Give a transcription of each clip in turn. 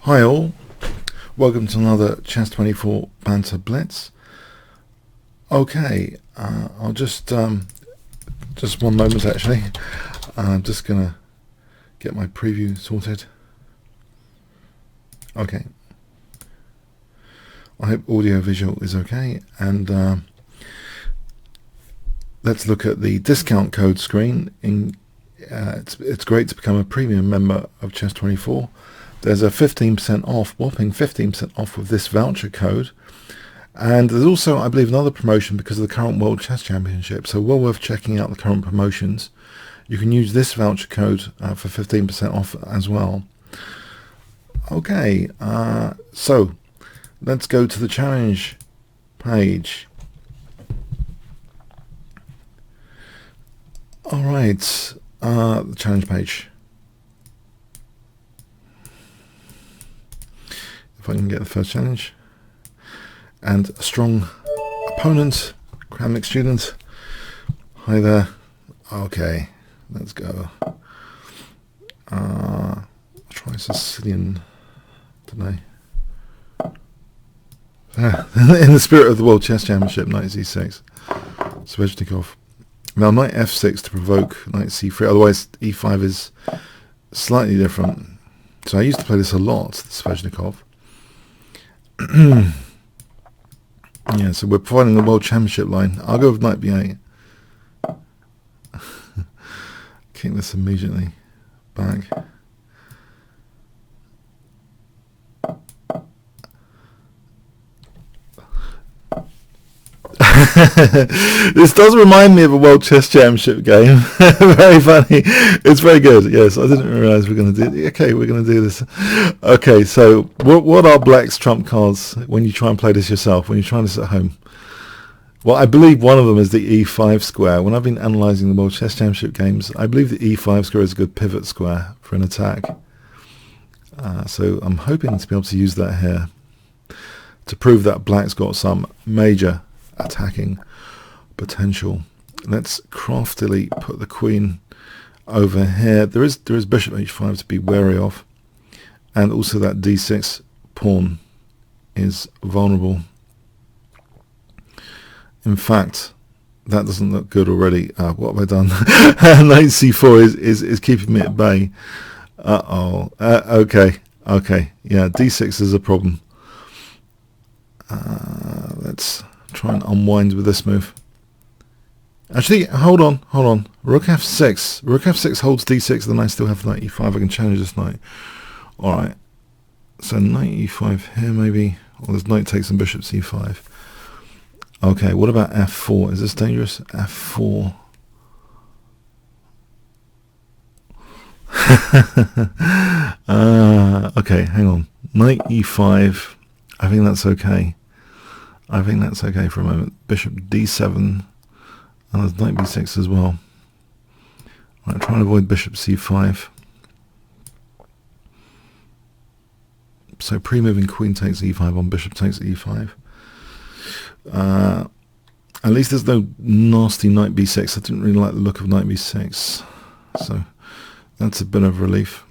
Hi all, welcome to another Chess 24 Banter Blitz. Okay, I'll just one moment actually. I'm just gonna get my preview sorted. Okay, I hope audio visual is okay, and let's look at the discount code screen. It's great to become a premium member of Chess 24. There's a 15% off, whopping 15% off with this voucher code. And there's also, I believe, another promotion because of the current World Chess Championship. So well worth checking out the current promotions. You can use this voucher code for 15% off as well. Okay, so let's go to the challenge page. All right, the challenge page. If I can get the first challenge. And a strong opponent, academic student. Hi there. Okay, let's go. I'll try Sicilian today. In the spirit of the World Chess Championship, knight c6. Sveshnikov. Now knight f6 to provoke knight c3. Otherwise, e5 is slightly different. So I used to play this a lot, Sveshnikov. Yeah, so we're providing the World Championship line. I'll go with knight b8. Kick this immediately back. This does remind me of a World Chess Championship game. Very funny. It's very good. Yes, I didn't realise we're going to do. Okay, we're going to do this. Okay, so what are Black's trump cards when you try and play this yourself? When you're trying this at home? Well, I believe one of them is the e5 square. When I've been analysing the World Chess Championship games, I believe the e5 square is a good pivot square for an attack. So I'm hoping to be able to use that here to prove that Black's got some major attacking potential. Let's craftily put the queen over here. There is bishop h5 to be wary of, and also that d6 pawn is vulnerable. In fact, that doesn't look good already. What have I done? Knight c4 is keeping me at bay. Okay, yeah, d6 is a problem. Let's try and unwind with this move. Actually, hold on. Rook f6. Rook f6 holds d6, then I still have knight e5. I can challenge this knight. Alright. So knight e5 here maybe. Or this knight takes some bishop c5. Okay, what about f4? Is this dangerous? f4. Okay, hang on. Knight e5. I think that's okay. I think that's okay for a moment. Bishop d7, and there's knight b6 as well. Right, trying to avoid bishop c5. So pre-moving queen takes e5 on bishop takes e5. At least there's no nasty knight b6. I didn't really like the look of knight b6, so that's a bit of relief.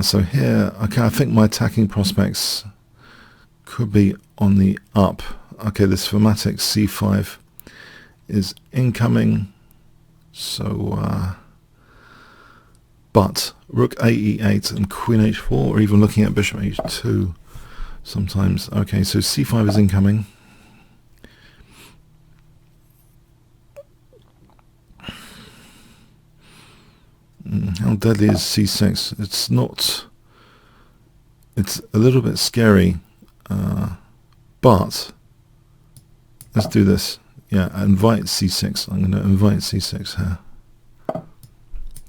So here, okay, I think my attacking prospects could be on the up. Okay, this thematic c5 is incoming. So, but rook a e8 and queen h4, or even looking at bishop h2 sometimes. Okay, so c5 is incoming. How deadly is c6? It's not. It's a little bit scary. But let's do this. Yeah, invite c6. I'm going to invite c6 here.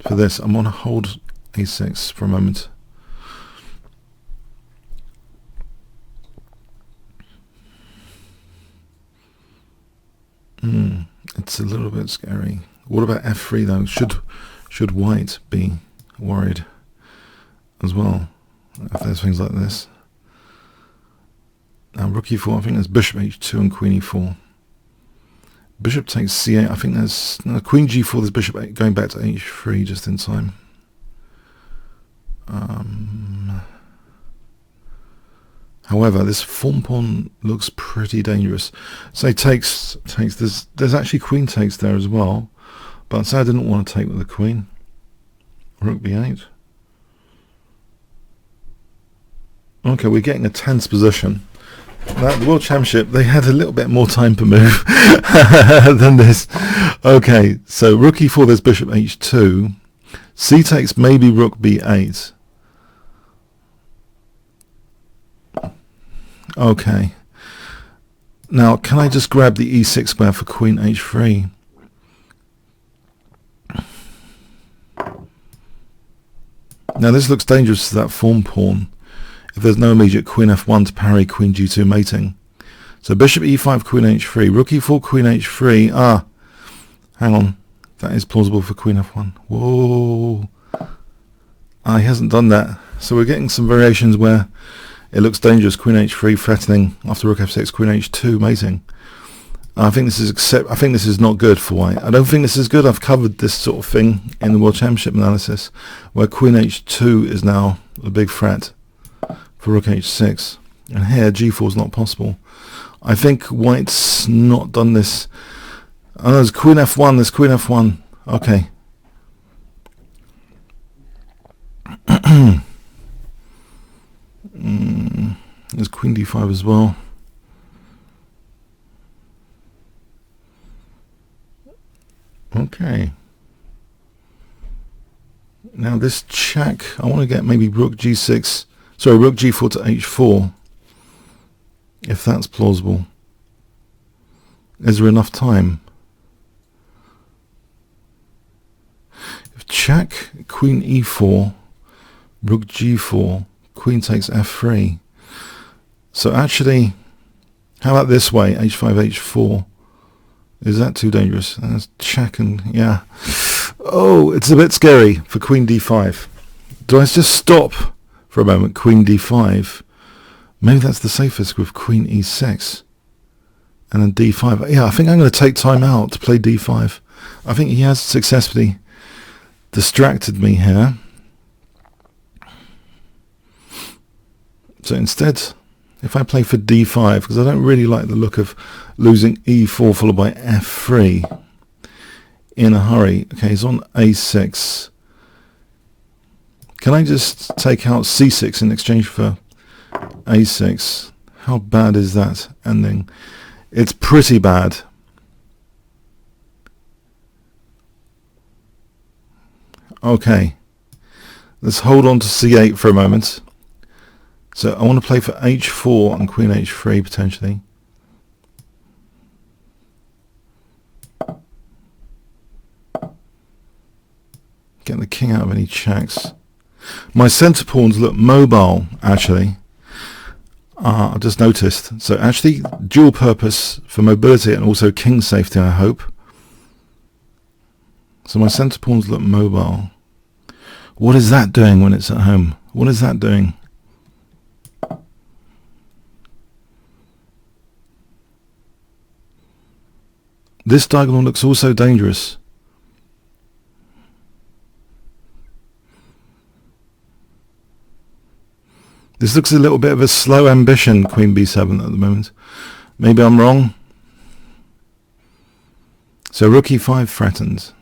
For this, I'm going to hold a6 for a moment. It's a little bit scary. What about f3 though? Should white be worried as well if there's things like this? Now rook e4, I think there's bishop h2 and queen e4. Bishop takes c8, I think there's queen g4, there's bishop 8 going back to h3 just in time. However, this pawn pawn looks pretty dangerous. Say takes. There's actually queen takes there as well, but say I didn't want to take with the queen. Rook b8. Okay, we're getting a tense position. That World Championship, they had a little bit more time to move than this. Okay, so rook e4, there's bishop h2. C takes, maybe rook b8. Okay. Now, can I just grab the e6 square for queen h3? Now, this looks dangerous to that form pawn if there's no immediate queen f1 to parry queen g2 mating. So bishop e5, queen h3, rook e4, queen h3. Ah, hang on. That is plausible for queen f1. Whoa. Ah, he hasn't done that. So we're getting some variations where it looks dangerous. Queen h3 threatening after rook f6, queen h2 mating. I think this is not good for white. I don't think this is good. I've covered this sort of thing in the World Championship analysis, where queen h2 is now a big threat for rook h6, and here g4 is not possible. I think white's not done this. Oh, there's queen f1. There's queen f1. Okay. There's queen d5 as well. Okay. Now this check, I want to get maybe rook g6. Sorry, rook g4 to h4. If that's plausible. Is there enough time? If check, queen e4, rook g4, queen takes f3. So actually, how about this way, h5, h4? Is that too dangerous? Let's check and, yeah. Oh, it's a bit scary for queen d5. Do I just stop for a moment, queen d5? Maybe that's the safest with queen e6. And then d5. Yeah, I think I'm going to take time out to play d5. I think he has successfully distracted me here. So instead, if I play for d5, because I don't really like the look of losing e4 followed by f3 in a hurry. Okay, he's on a6. Can I just take out c6 in exchange for a6? How bad is that ending? It's pretty bad. Okay, let's hold on to c8 for a moment. So I want to play for h4 and queen h3 potentially. Get the king out of any checks. My centre pawns look mobile, actually. I've just noticed. So actually dual purpose for mobility and also king safety, I hope. So my centre pawns look mobile. What is that doing when it's at home? What is that doing? This diagonal looks also dangerous. This looks a little bit of a slow ambition, queen b7 at the moment. Maybe I'm wrong. So rook e5 threatens.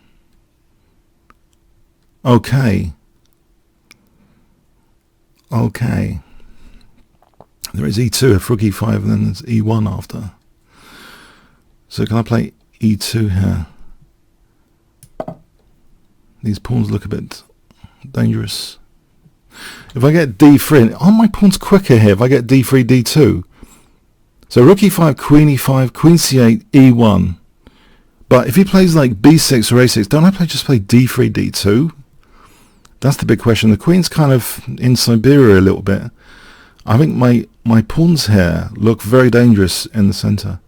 Okay. Okay. There is e2 if rook e5 and then there's e1 after. So can I play e2 here? These pawns look a bit dangerous. If I get d3, aren't my pawns quicker here if I get d3, d2? So rook e5, queen e5, queen c8, e1. But if he plays like b6 or a6, don't I just play d3, d2? That's the big question. The queen's kind of in Siberia a little bit. I think my pawns here look very dangerous in the center.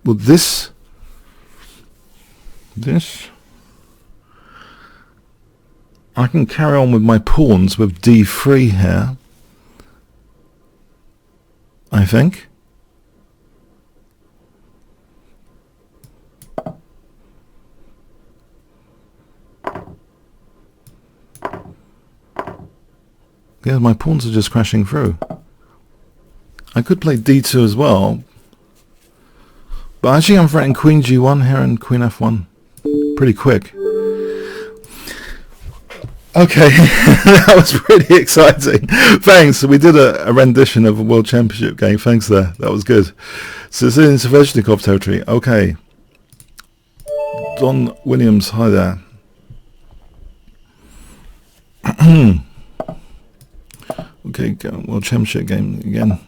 Well, this, I can carry on with my pawns with d3 here, I think. Yeah, my pawns are just crashing through. I could play d2 as well. But actually I'm threatening queen g1 here and queen f1. Pretty quick. Okay, that was pretty exciting. Thanks. We did a rendition of a World Championship game. Thanks there. That was good. So it's in Sveshnikov territory. Okay. Don Williams, hi there. Okay, World Championship game again.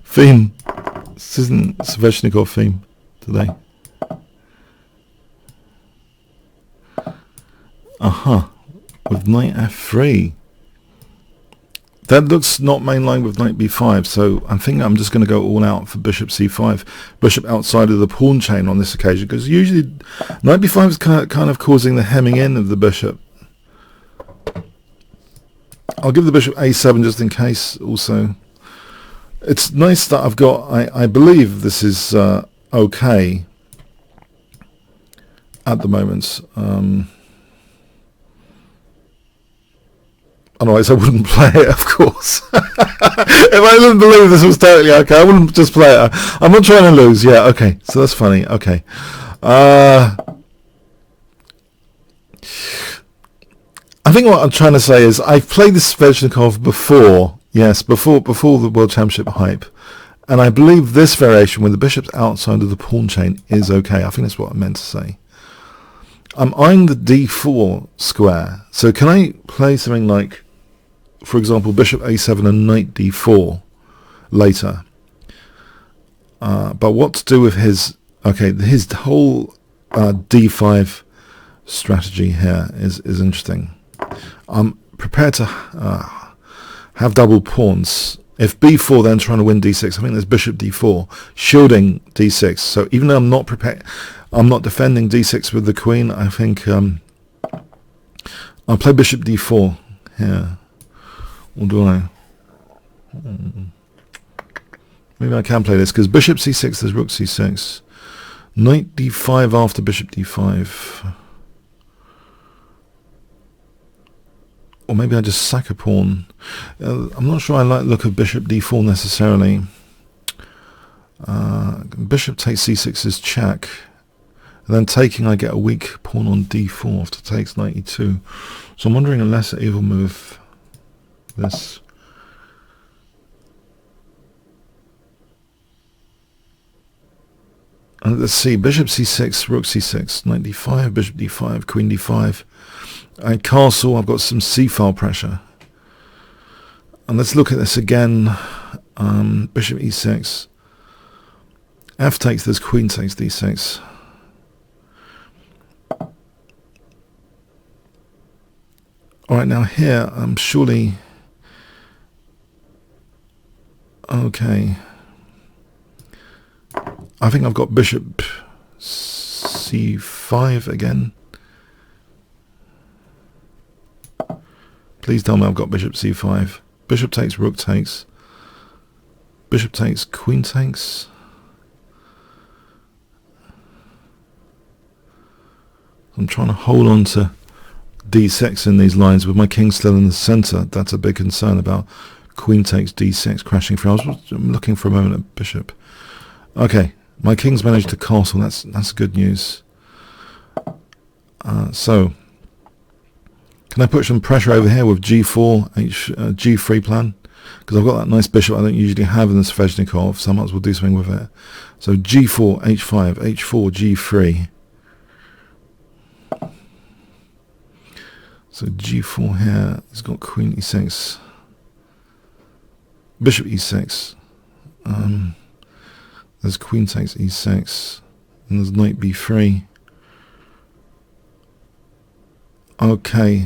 Theme. This isn't Sveshnikov theme today. With knight f3. That looks not mainline with knight b5, so I think I'm just going to go all out for bishop c5. Bishop outside of the pawn chain on this occasion, because usually knight b5 is kind of causing the hemming in of the bishop. I'll give the bishop a7 just in case also. It's nice that I've got, I believe this is okay at the moment. Otherwise I wouldn't play it, of course. If I didn't believe this was totally okay, I wouldn't just play it. I'm not trying to lose. Yeah, okay. So that's funny. Okay. I think what I'm trying to say is I've played this Sveshnikov before. Yes, before the World Championship hype. And I believe this variation with the bishops outside of the pawn chain is okay. I think that's what I meant to say. I'm eyeing the d4 square. So can I play something like, for example, bishop a7 and knight d4 later? But what to do with his whole d5 strategy here is interesting. I'm prepared to have double pawns. If b4, then trying to win d6. I think there's bishop d4 shielding d6. So even though I'm not prepared, I'm not defending d6 with the queen. I think I'll play bishop d4 here. Or do I? Maybe I can play this because bishop c6. There's rook c6. Knight d5 after bishop d5. Or maybe I just sack a pawn. I'm not sure I like the look of bishop d4 necessarily. Bishop takes c6 is check. And then taking, I get a weak pawn on d4 after takes knight e2. So I'm wondering a lesser evil move. This. And let's see, bishop c6, rook c6, knight d5, bishop d5, queen d5. And castle, I've got some c-file pressure. And let's look at this again. Bishop e6. F takes this, queen takes d6. Alright, now here, surely... Okay. I think I've got bishop c5 again. Please tell me I've got bishop c5. Bishop takes, rook takes. Bishop takes, queen takes. I'm trying to hold on to d6 in these lines with my king still in the center. That's a big concern about queen takes d6 crashing through. I was looking for a moment at bishop. Okay, my king's managed to castle. That's good news. So can I put some pressure over here with g4 g3 plan? Because I've got that nice bishop I don't usually have in the Sveshnikov, so I might as well do something with it. So g4 h5 h4 g3. So g4 here, he's got queen e6, bishop e6, there's queen takes e6, and there's knight b3. Okay,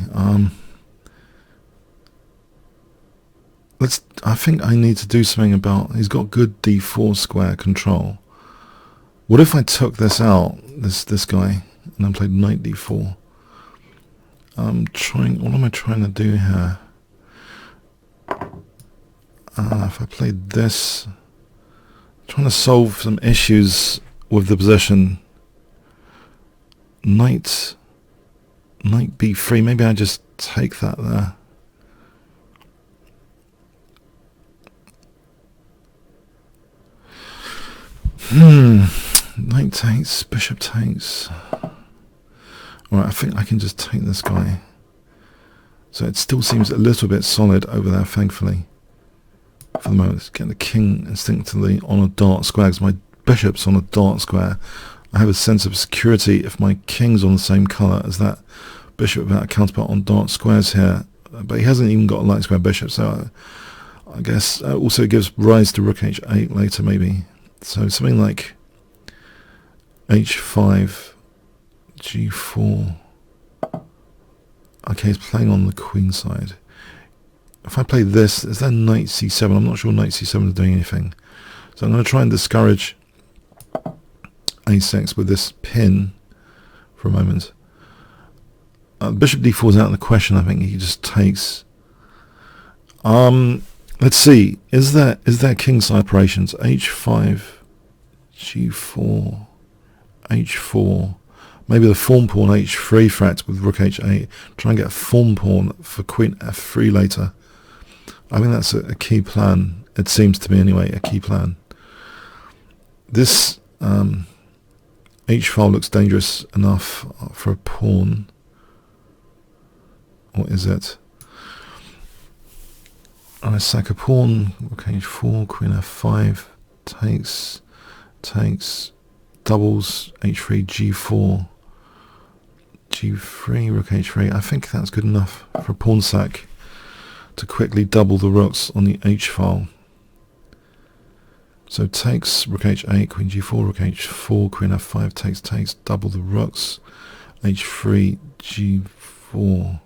I think I need to do something about, he's got good d4 square control. What if I took this out, this guy, and then played knight d4? What am I trying to do here? If I played this, I'm trying to solve some issues with the position. Knight b3, maybe I just take that there. Knight takes, bishop takes. Alright, I think I can just take this guy. So it still seems a little bit solid over there, thankfully. For the moment, let's get the king instinctively on a dark square, because my bishop's on a dark square. I have a sense of security if my king's on the same colour as that bishop without a counterpart on dark squares here. But he hasn't even got a light square bishop, so I guess also gives rise to rook h8 later maybe. So something like h5, g4. Okay, he's playing on the queen side. If I play this, is there knight c7? I'm not sure knight c7 is doing anything. So I'm going to try and discourage a6 with this pin for a moment. Bishop d4 is out of the question. I think he just takes. Let's see. Is there kingside operations? h5, g4, h4. Maybe the form pawn h3 threat with rook h8. Try and get a form pawn for queen f3 later. I think that's a key plan. It seems to me anyway, a key plan. This h-file looks dangerous enough for a pawn. What is it? I sack a pawn, rook h4, queen f5, takes, doubles, h3, g4, g3, rook h3. I think that's good enough for a pawn sack to quickly double the rooks on the h-file. So takes, rook h8, queen g4, rook h4, queen f5, takes, double the rooks, h3, g4.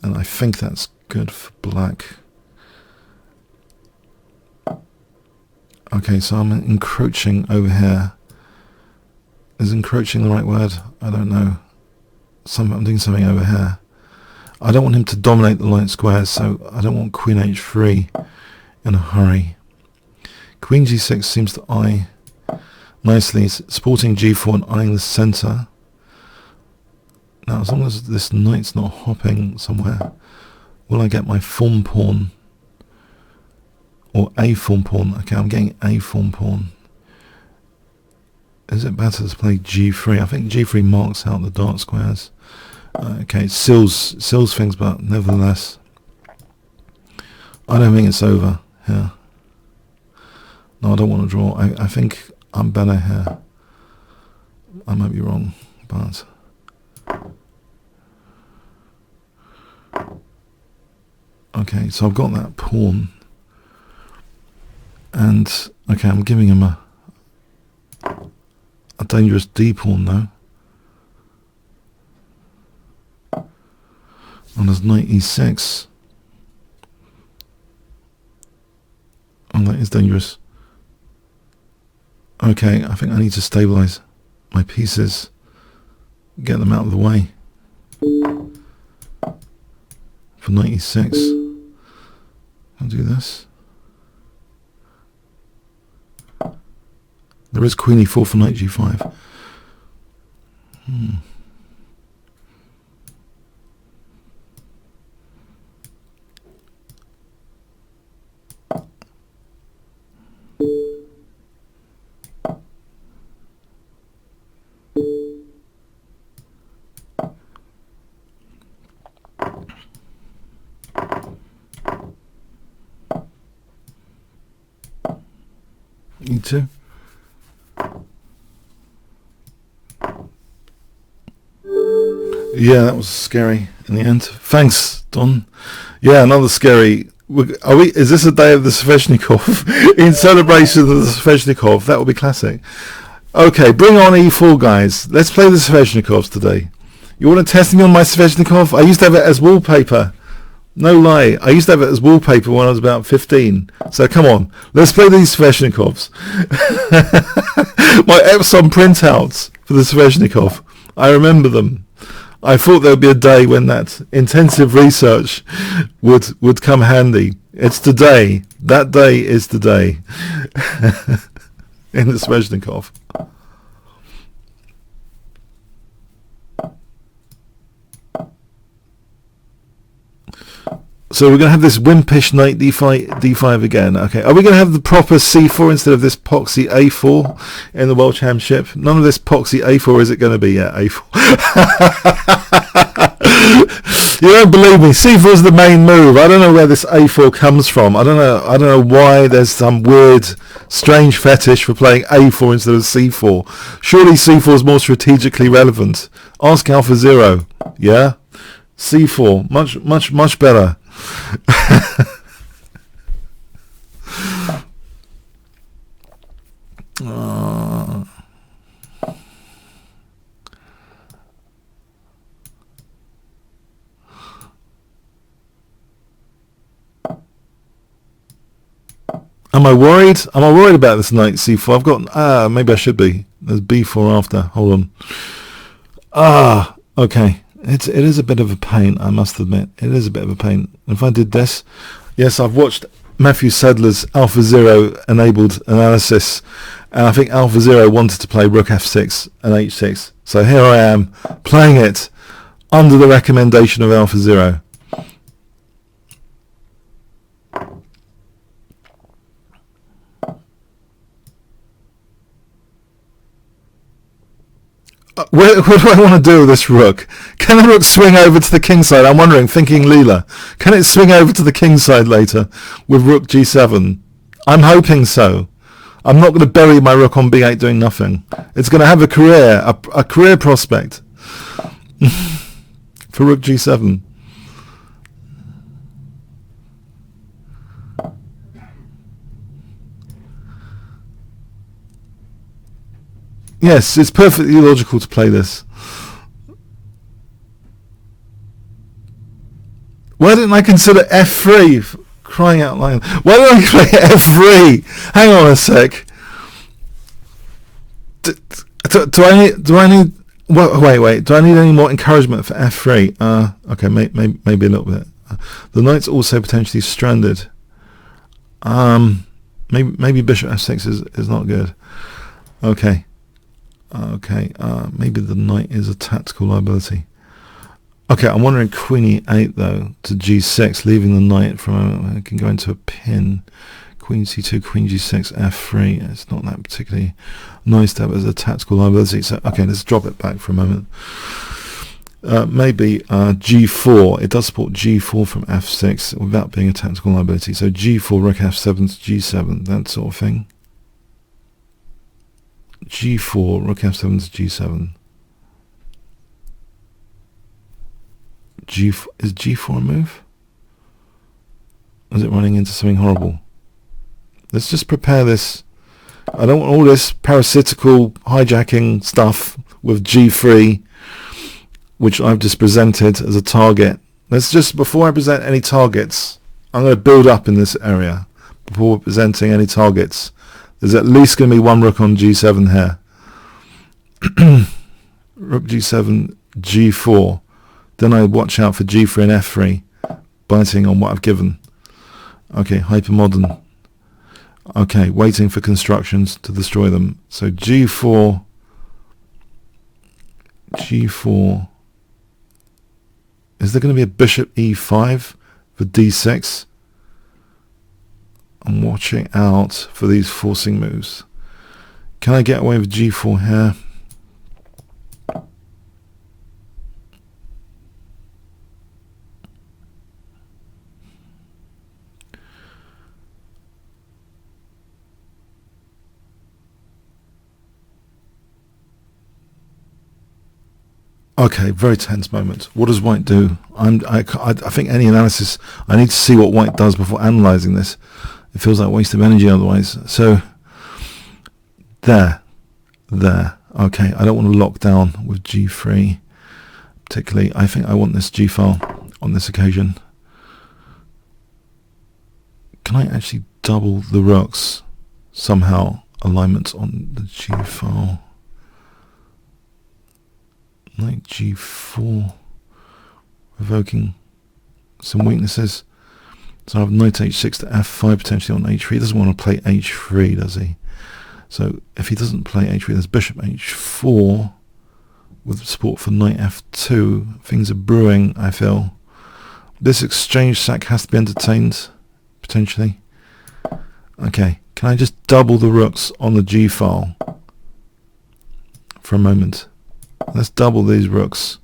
And I think that's good for black. Okay, so I'm encroaching over here. Is encroaching the right word? I don't know. I'm doing something over here. I don't want him to dominate the light squares, so I don't want queen h3 in a hurry. Queen g6 seems to eye nicely, supporting g4 and eyeing the centre. Now, as long as this knight's not hopping somewhere, will I get my form pawn? Or a form pawn? Okay, I'm getting a form pawn. Is it better to play g3? I think g3 marks out the dark squares. Okay, it seals things, but nevertheless, I don't think it's over here. No, I don't want to draw. I think I'm better here. I might be wrong, but... Okay, so I've got that pawn. And, okay, I'm giving him a dangerous d-pawn now. And there's knight e6. Oh, that is dangerous. Okay, I think I need to stabilize my pieces. Get them out of the way. For knight e6. I'll do this. There is queen e4 for knight g5. E2. Yeah, that was scary in the end. Thanks, Don. Yeah, another scary. Is this a day of the Sveshnikov? In celebration of the Sveshnikov, that would be classic. Okay, bring on E4, guys. Let's play the Sveshnikovs today. You want to test me on my Sveshnikov? I used to have it as wallpaper. No lie, I used to have it as wallpaper when I was about 15. So come on, let's play these Sveshnikovs. My Epson printouts for the Sveshnikov. I remember them. I thought there would be a day when that intensive research would come handy. It's today. That day is today. In the Sveshnikov. So we're going to have this wimpish knight d5 again. Okay, are we going to have the proper c4 instead of this poxy a4 in the World Championship? None of this poxy a4 is it going to be? Yeah, a4. You don't believe me. C4 is the main move. I don't know where this a4 comes from. I don't know why there's some weird, strange fetish for playing a4 instead of c4. Surely c4 is more strategically relevant. Ask Alpha Zero. Yeah, c4 much better. Am I worried? Am I worried about this knight c4? I've got maybe I should be. There's b4 after. Hold on. Okay. It is a bit of a pain, I must admit. It is a bit of a pain. If I did this, yes, I've watched Matthew Sedler's Alpha Zero enabled analysis, and I think Alpha Zero wanted to play Rook f6 and h6. So here I am playing it under the recommendation of Alpha Zero. What do I want to do with this rook? Can the rook swing over to the king side? I'm wondering, thinking Leela. Can it swing over to the king side later with rook g7? I'm hoping so. I'm not going to bury my rook on b8 doing nothing. It's going to have a career, a career prospect for rook g7. Yes, it's perfectly logical to play this. Why didn't I consider f3? Crying out loud. Why did I play f3? Hang on a sec. Do I need? Wait. Do I need any more encouragement for f3? Okay, maybe a little bit. The knight's also potentially stranded. Maybe bishop f6 is not good. Okay. Maybe the knight is a tactical liability. Okay, I'm wondering queen e8 though to g6, leaving the knight from I can go into a pin. Queen c2, queen g6, f3. It's not that particularly nice to have as a tactical liability. So okay, let's drop it back for a moment. Maybe g4. It does support g4 from f6 without being a tactical liability. So g4, rook f7 to g7, that sort of thing. g4, rook f7 to g7. Is g4 a move? Or is it running into something horrible? Let's just prepare this. I don't want all this parasitical hijacking stuff with g3, which I've just presented as a target. Let's just, before I present any targets, I'm going to build up in this area. Before presenting any targets, there's at least going to be one rook on g7 here. Rook g7, g4. Then I watch out for g3 and f3, biting on what I've given. Okay, hypermodern. Okay, waiting for constructions to destroy them. So g4, g4. Is there going to be a bishop e5 for d6? I'm watching out for these forcing moves. Can I get away with g4 here? Okay, very tense moment. What does white do? I think any analysis, I need to see what white does before analysing this. It feels like a waste of energy otherwise. So, there. Okay, I don't want to lock down with g3, particularly. I think I want this g-file on this occasion. Can I actually double the rooks somehow? Alignment on the g-file. Knight g4, evoking some weaknesses. So I have knight h6 to f5 potentially on h3. He doesn't want to play h3, does he? So if he doesn't play h3, there's bishop h4 with support for knight f2. Things are brewing, I feel. This exchange sack has to be entertained, potentially. Okay, can I just double the rooks on the G file for a moment? Let's double these rooks.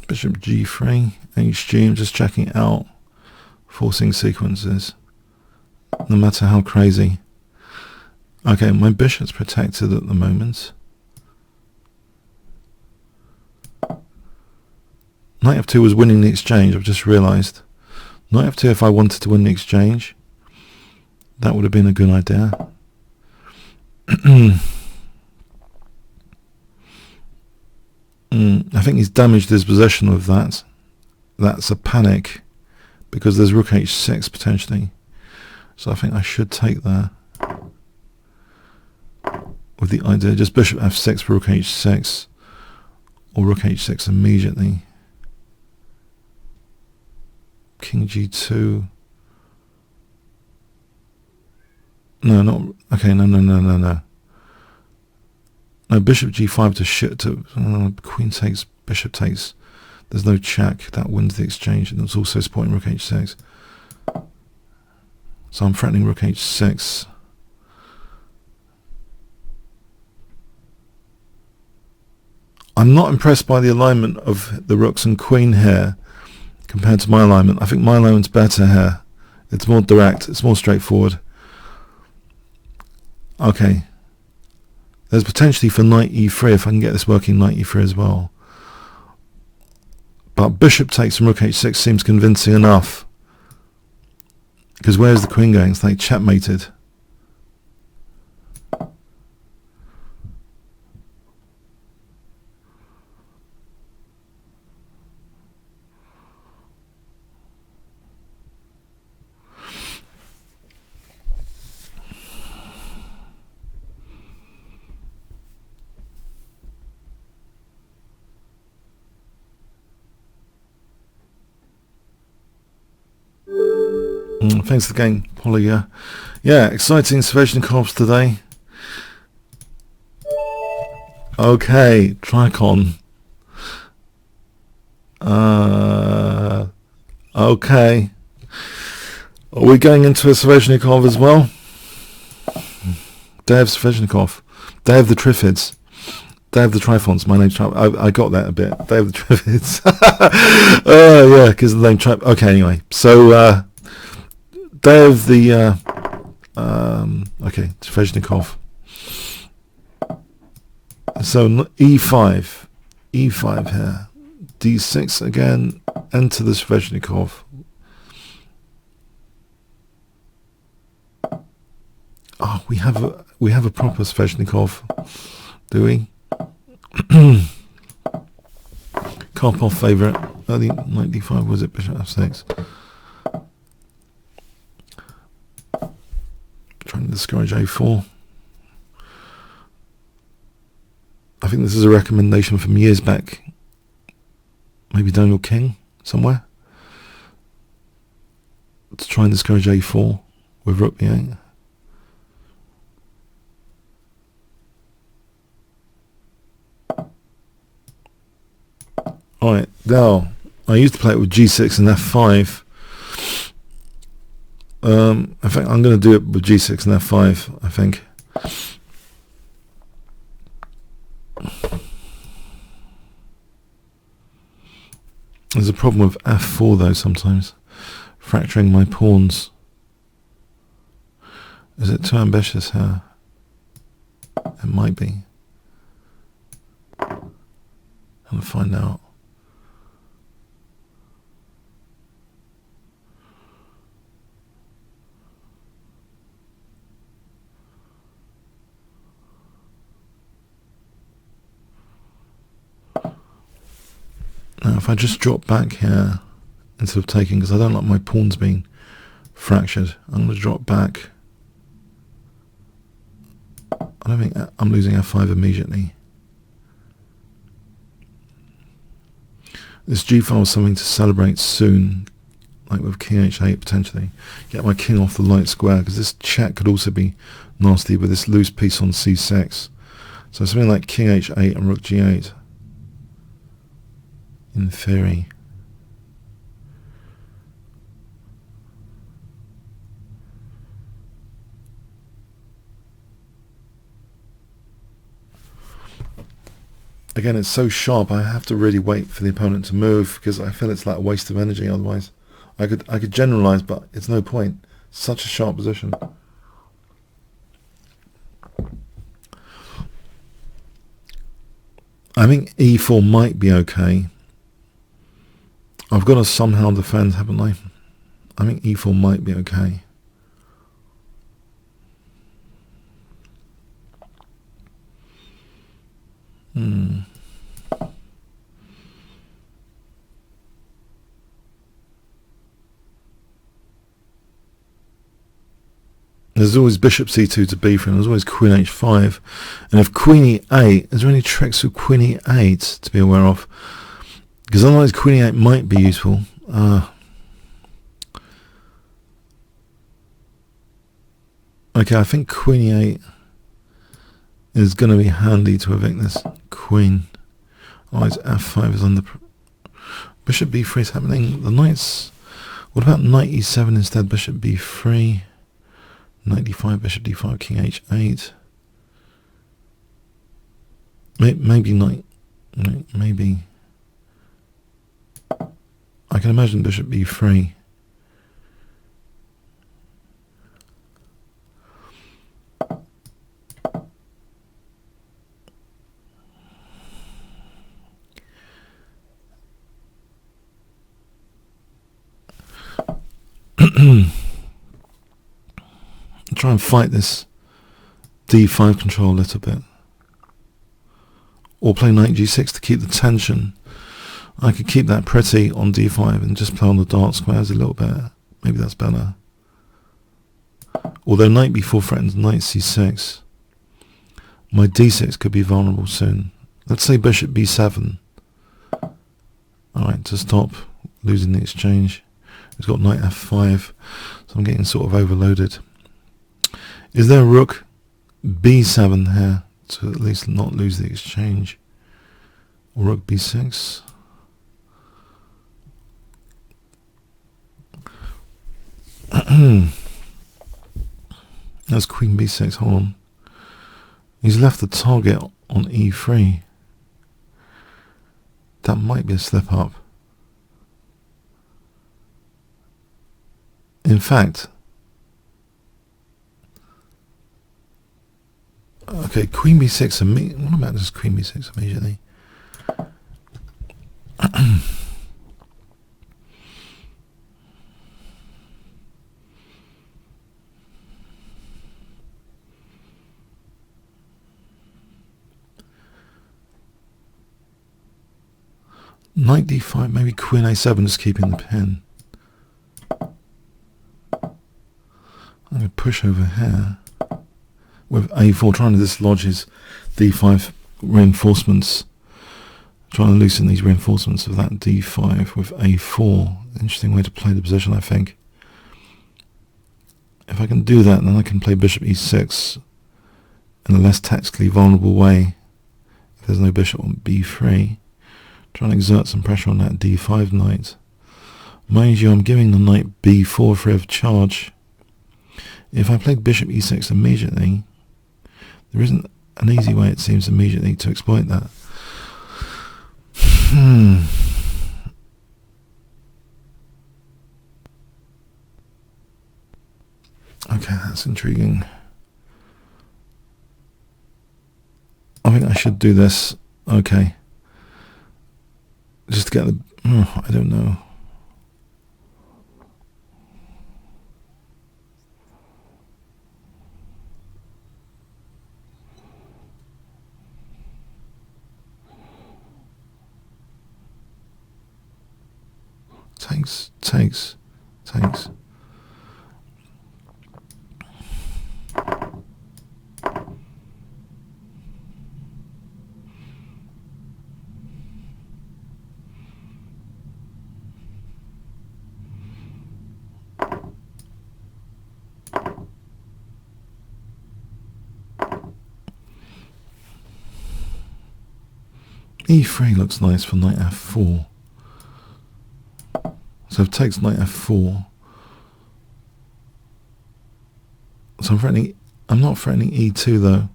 Bishop G3, HG, I'm just checking it out. Forcing sequences, no matter how crazy. Okay, my bishop's protected at the moment. Knight f2 was winning the exchange, I've just realised. Knight f2, if I wanted to win the exchange, that would have been a good idea. I think he's damaged his possession with that. That's a panic, because there's rook h6 potentially. So I think I should take there. With the idea, just bishop f6 for rook h6, or rook h6 immediately. King g2. No, not okay. No. No, bishop g5 to shit to queen takes, bishop takes. There's no check, that wins the exchange, and it's also supporting rook h6. So I'm threatening rook h6. I'm not impressed by the alignment of the rooks and queen here compared to my alignment. I think my alignment's better here. It's more direct, it's more straightforward. Okay. There's potentially for knight e3 if I can get this working, knight e3 as well. But bishop takes from rook h6 seems convincing enough. Because where's the queen going? It's like checkmated. Thanks for the game, Polly. Yeah, exciting Sveshnikovs today. Okay, Tricon. Okay. Are we going into a Sveshnikov as well? Day of Sveshnikov. Day of the Triffids. Day of the Trifons. My name's I got that a bit. Day of the Triffids. Yeah, because the name Trif. Okay, anyway. So, day of the okay, Sveshnikov. So e5 here, d6 again, enter the Sveshnikov. Oh, we have a proper Sveshnikov, do we? Karpov favourite, early knight d5, was it bishop f6? Trying to discourage a4. I think this is a recommendation from years back. Maybe Daniel King somewhere. To try and discourage a4 with rook b8. Alright, now I used to play it with g6 and f5. In fact, I'm going to do it with g6 and f5, I think. There's a problem with f4 though sometimes. Fracturing my pawns. Is it too ambitious here? It might be. I'm going to find out. Now if I just drop back here instead of taking, because I don't like my pawns being fractured, I'm going to drop back. I don't think I'm losing f5 immediately. This g file is something to celebrate soon. like with king h8 potentially. Get my king off the light square, because this check could also be nasty with this loose piece on c6. So something like king h8 and rook g8, in theory. Again, it's so sharp, I have to really wait for the opponent to move, because I feel it's like a waste of energy otherwise. I could generalize, but it's no point. Such a sharp position. I think e4 might be okay. I've got to somehow defend, haven't I? I think e4 might be okay. There's always bishop c2 to b3, and there's always queen h5. And if queen e8, is there any tricks with queen e8 to be aware of? Because otherwise queen e8 might be useful. Okay, I think queen e8 is going to be handy to evict this queen. Otherwise f5 is under... Bishop b3 is happening. The knights... What about knight e7 instead? Bishop b3... Knight d5, bishop d5, king h8. Maybe knight... Maybe... I can imagine bishop b3. Try and fight this d5 control a little bit, or play knight g6 to keep the tension. I could keep that pretty on d5 and just play on the dark squares a little bit. Maybe that's better. Although knight b4 threatens knight c6, my d6 could be vulnerable soon. Let's say bishop b7. Alright, to stop losing the exchange. It's got knight f5, so I'm getting sort of overloaded. Is there a rook b7 here to at least not lose the exchange? Or rook b6? That's queen b6, hold on. He's left the target on e3. That might be a slip up. In fact, okay, queen b6 immediately. What about this queen b6 immediately? Knight d5, maybe queen a7, just keeping the pin. I'm going to push over here with a4, trying to dislodge his d5 reinforcements. Trying to loosen these reinforcements of that d5 with a4. Interesting way to play the position, I think. If I can do that, then I can play bishop e6 in a less tactically vulnerable way. If there's no bishop on b3. Trying to exert some pressure on that d5 knight. Mind you, I'm giving the knight b4 free of charge. If I played bishop e6 immediately, there isn't an easy way, it seems, immediately to exploit that. Okay, that's intriguing. I think I should do this. Okay. Just to get the... I don't know. Takes. e3 looks nice for knight f4. So it takes knight f4. So I'm not threatening e2 though,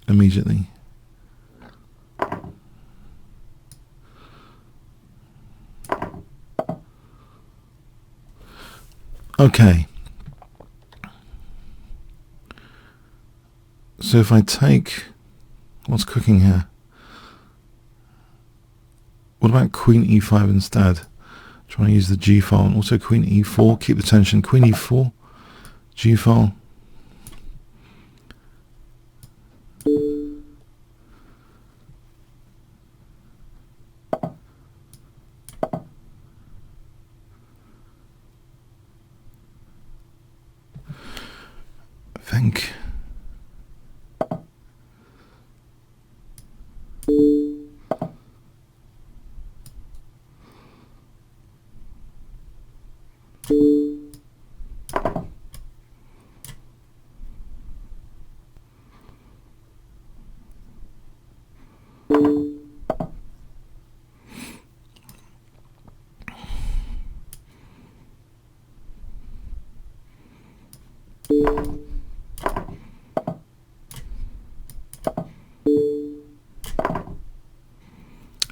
immediately. Okay. So if I take, what's cooking here? What about queen e5 instead? Try and use the g file, and also queen e4, keep the tension, queen e4, g file. Think.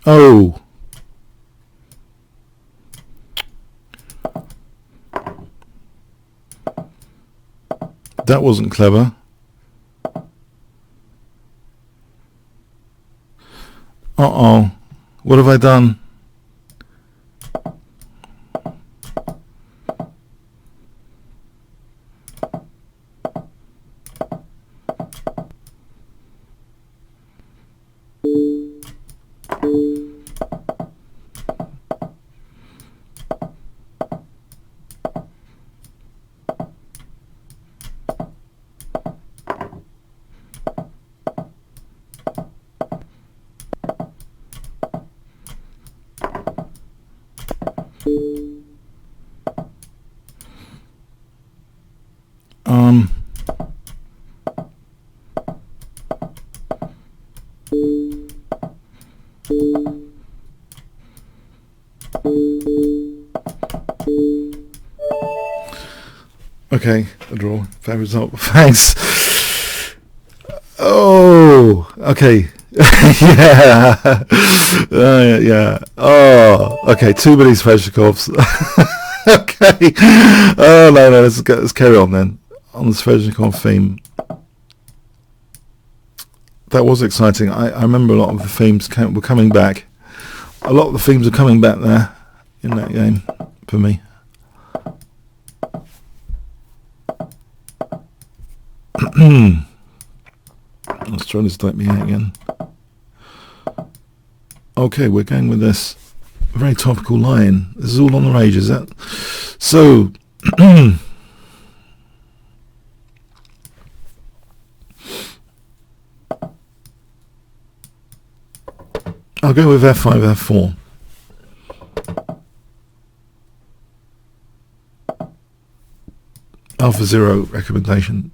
Oh. That wasn't clever. Uh-oh. What have I done? Okay, a draw. Fair result. Thanks. Oh, okay. Yeah. Yeah. Oh, okay. Too many Sveshnikovs. Okay. Oh, no. Let's carry on then. On the Sveshnikov theme. That was exciting. I remember a lot of the themes were coming back. A lot of the themes are coming back there in that game for me. Let's try this type me out again. Okay, we're going with this very topical line. This is all on the rage, is that? So, I'll go with f5, f4. Alpha 0 recommendation.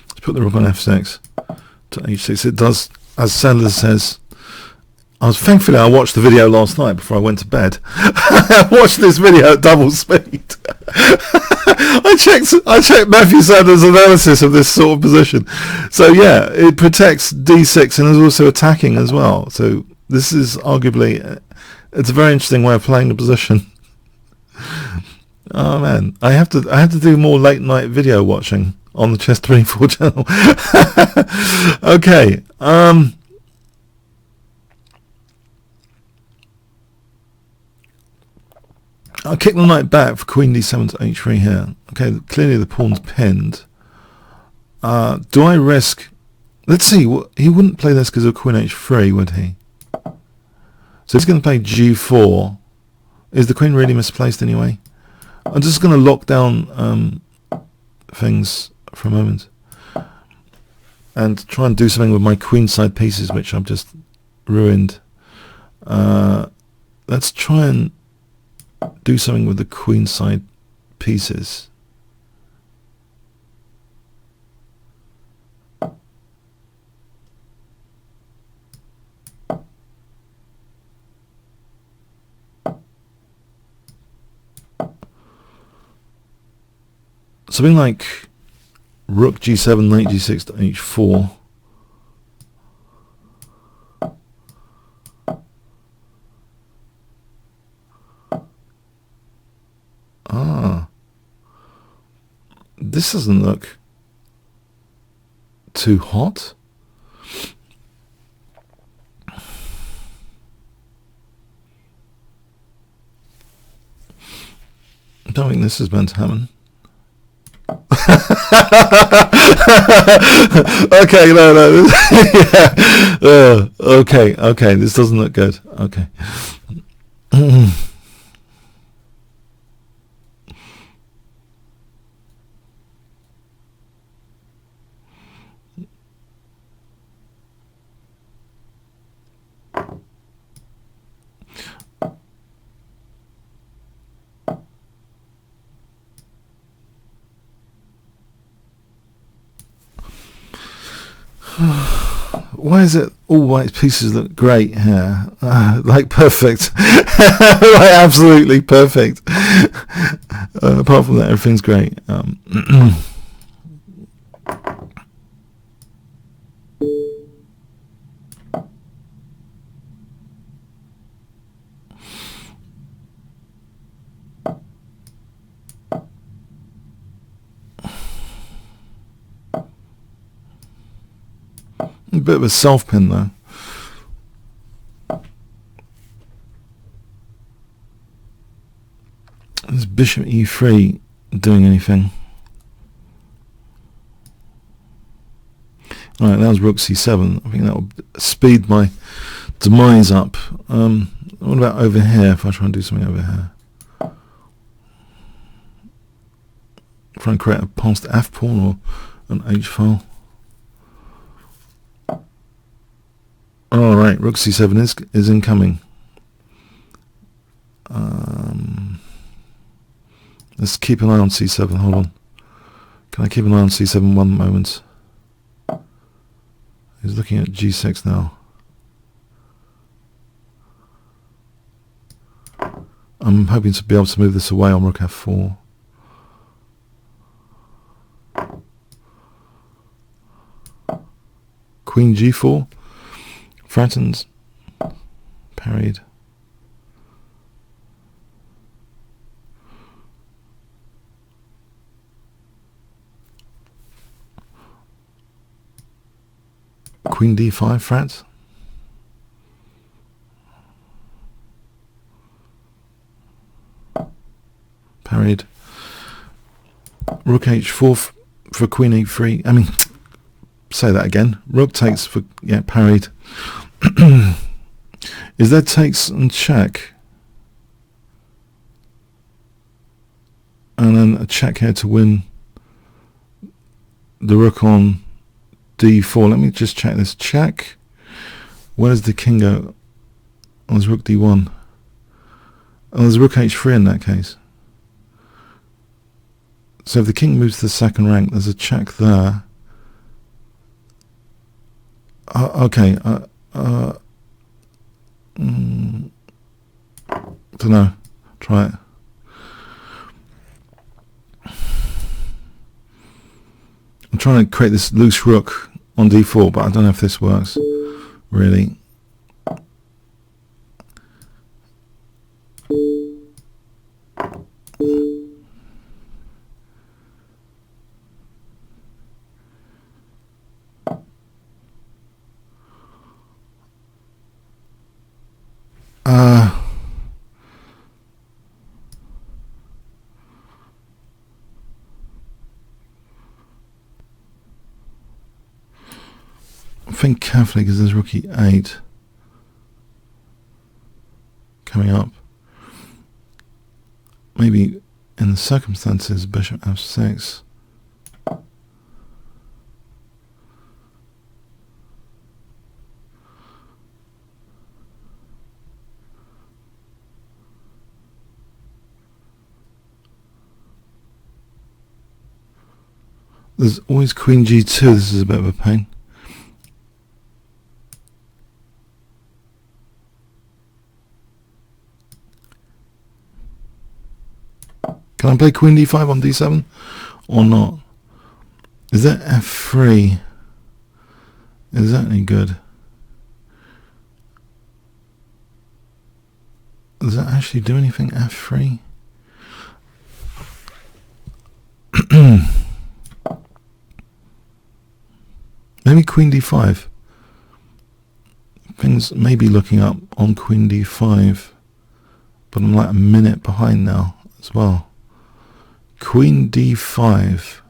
Let's put the rook on f6 to h6. It does, as Sanders says. Thankfully I watched the video last night before I went to bed. I watched this video at double speed. I checked Matthew Sanders' analysis of this sort of position. So yeah, it protects d6 and is also attacking as well. So this is arguably, it's a very interesting way of playing the position. Oh man, I have to do more late night video watching on the Chess24 channel. Okay. I'll kick the knight back for queen d7 to h3 here. Okay, clearly the pawn's pinned. Do I risk... Let's see, he wouldn't play this because of queen h3, would he? So he's going to play g4. Is the queen really misplaced anyway? I'm just going to lock down things for a moment. And try and do something with my queenside pieces, which I've just ruined. Let's try and do something with the queenside pieces. something like rook g7, knight g6 to h4. This doesn't look too hot. I don't think this is meant to happen. Okay, no. Yeah. Okay, this doesn't look good. Okay. Why is it all white pieces look great here? Like perfect. Like absolutely perfect. Apart from that, everything's great. A bit of a self pin though. Is bishop e3 doing anything? Alright, that was rook c7. I think that will speed my demise up. What about over here, if I try and do something over here? Try and create a past f pawn or an h file. Alright, rook c7 is incoming. Let's keep an eye on c7, hold on. Can I keep an eye on c7 one moment? He's looking at g6 now. I'm hoping to be able to move this away on rook f4. Queen g4. Threatens. Parried. Queen d5 threat. Parried. Rook h4 for queen e3. I mean, say that again. Rook takes for, yeah, parried. Is there takes and check? And then a check here to win the rook on d4. Let me just check this. Check. Where does the king go? Oh, there's rook d1. Oh, there's rook h3 in that case. So if the king moves to the second rank, there's a check there. Okay. Don't know. Try it. I'm trying to create this loose rook on d4, but I don't know if this works really. Think carefully because there's rook e8 coming up. Maybe in the circumstances bishop f6. There's always queen g2. This is a bit of a pain. Can I play queen d5 on d7? or not? Is that f3? Is that any good? Does that actually do anything, f3? Maybe queen d5. Things may be looking up on queen d5, but I'm like a minute behind now as well. Queen d5.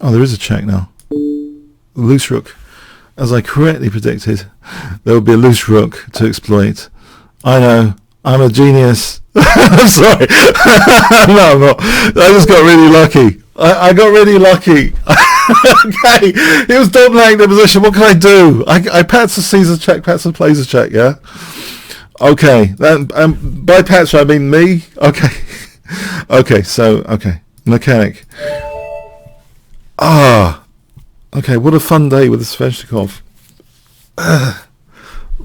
Oh, there is a check now. Loose rook. As I correctly predicted, there will be a loose rook to exploit. I know. I'm a genius. I'm sorry. No, I'm not. I just got really lucky. I got really lucky. Okay. He was dominating the position. What can I do? I pats a Caesar check, pats a plays a check, yeah? Okay. By pats, I mean me. Okay. Okay, so, okay. Mechanic. Okay, what a fun day with the Sveshnikov.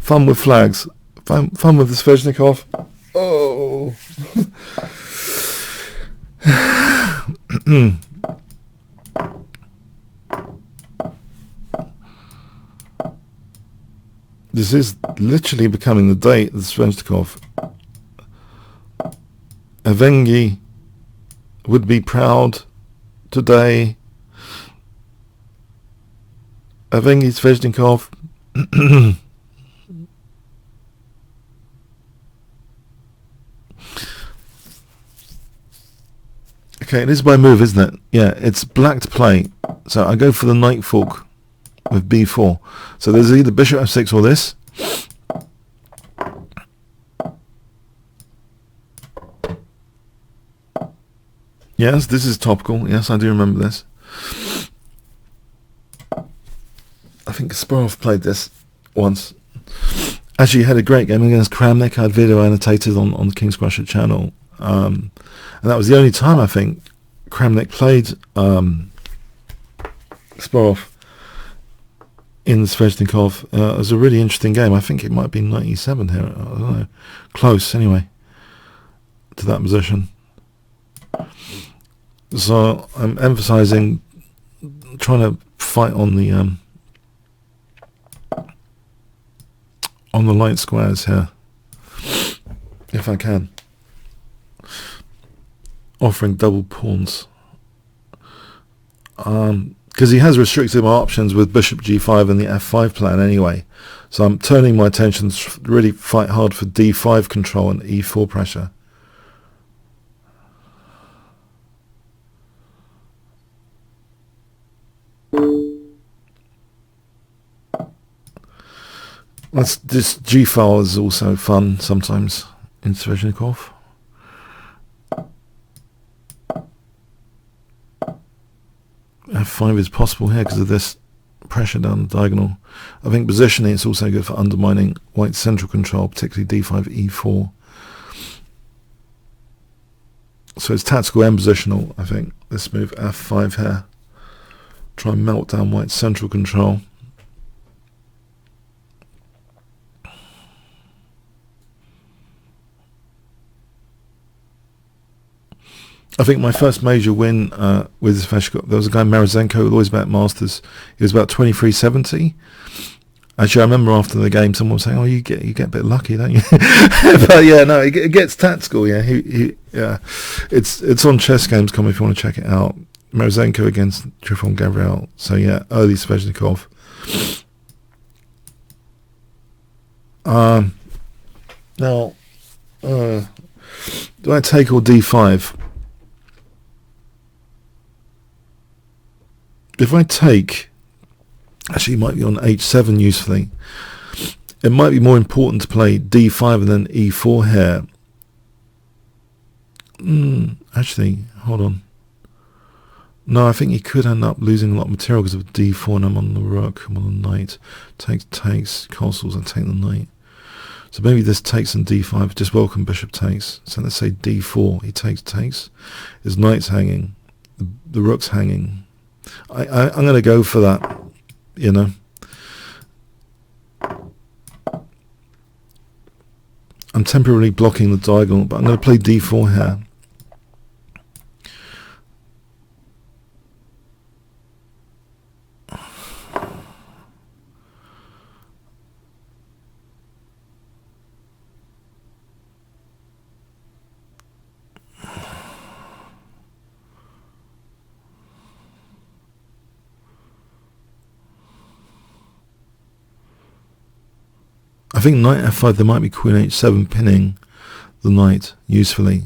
Fun with flags. Fun with the Sveshnikov. Oh. This is literally becoming the day of the Sveshnikov. Evengi would be proud today. Evengi Sveshnikov. Okay, this is my move, isn't it? Yeah, it's black to play. So I go for the knight fork with b4. So there's either bishop f6 or this. Yes, this is topical. Yes, I do remember this. I think Kasparov played this once. Actually, he had a great game against Kramnik. I had video annotated on the Kingscrusher channel. And that was the only time I think Kramnik played Kasparov in Sveshnikov. It was a really interesting game. I think it might be 97 here. I don't know. Close, anyway, to that position. So I'm emphasizing trying to fight on the light squares here, if I can. Offering double pawns. Because he has restricted my options with bishop g5 and the f5 plan anyway. So I'm turning my attention to really fight hard for d5 control and e4 pressure. This g-file is also fun sometimes in Sveshnikov. F5 is possible here because of this pressure down the diagonal. I think positioning is also good for undermining white central control, particularly d5, e4. So it's tactical and positional, I think, this move f5 here. Try and melt down white central control. I think my first major win with Sveshnikov, there was a guy, Marizenko, always about Masters. He was about 23.70. Actually, I remember after the game, someone was saying, "Oh, you get a bit lucky, don't you?" But yeah, no, it gets tactical. Yeah, yeah, it's on Chess.com if you want to check it out. Marizenko against Trifon Gabriel. So yeah, early Sveshnikov. Now, do I take or d5? If I take, actually it might be on h7 usefully. It might be more important to play d5 and then e4 here. Actually, hold on. No, I think he could end up losing a lot of material because of d4 and I'm on the rook, I'm on the knight. Takes, castles, and take the knight. So maybe this takes and d5, just welcome bishop takes. So let's say d4, he takes. His knight's hanging, the rook's hanging. I'm going to go for that. you know. I'm temporarily blocking the diagonal, but I'm going to play d4 here. I think knight f5, there might be queen h7 pinning the knight usefully,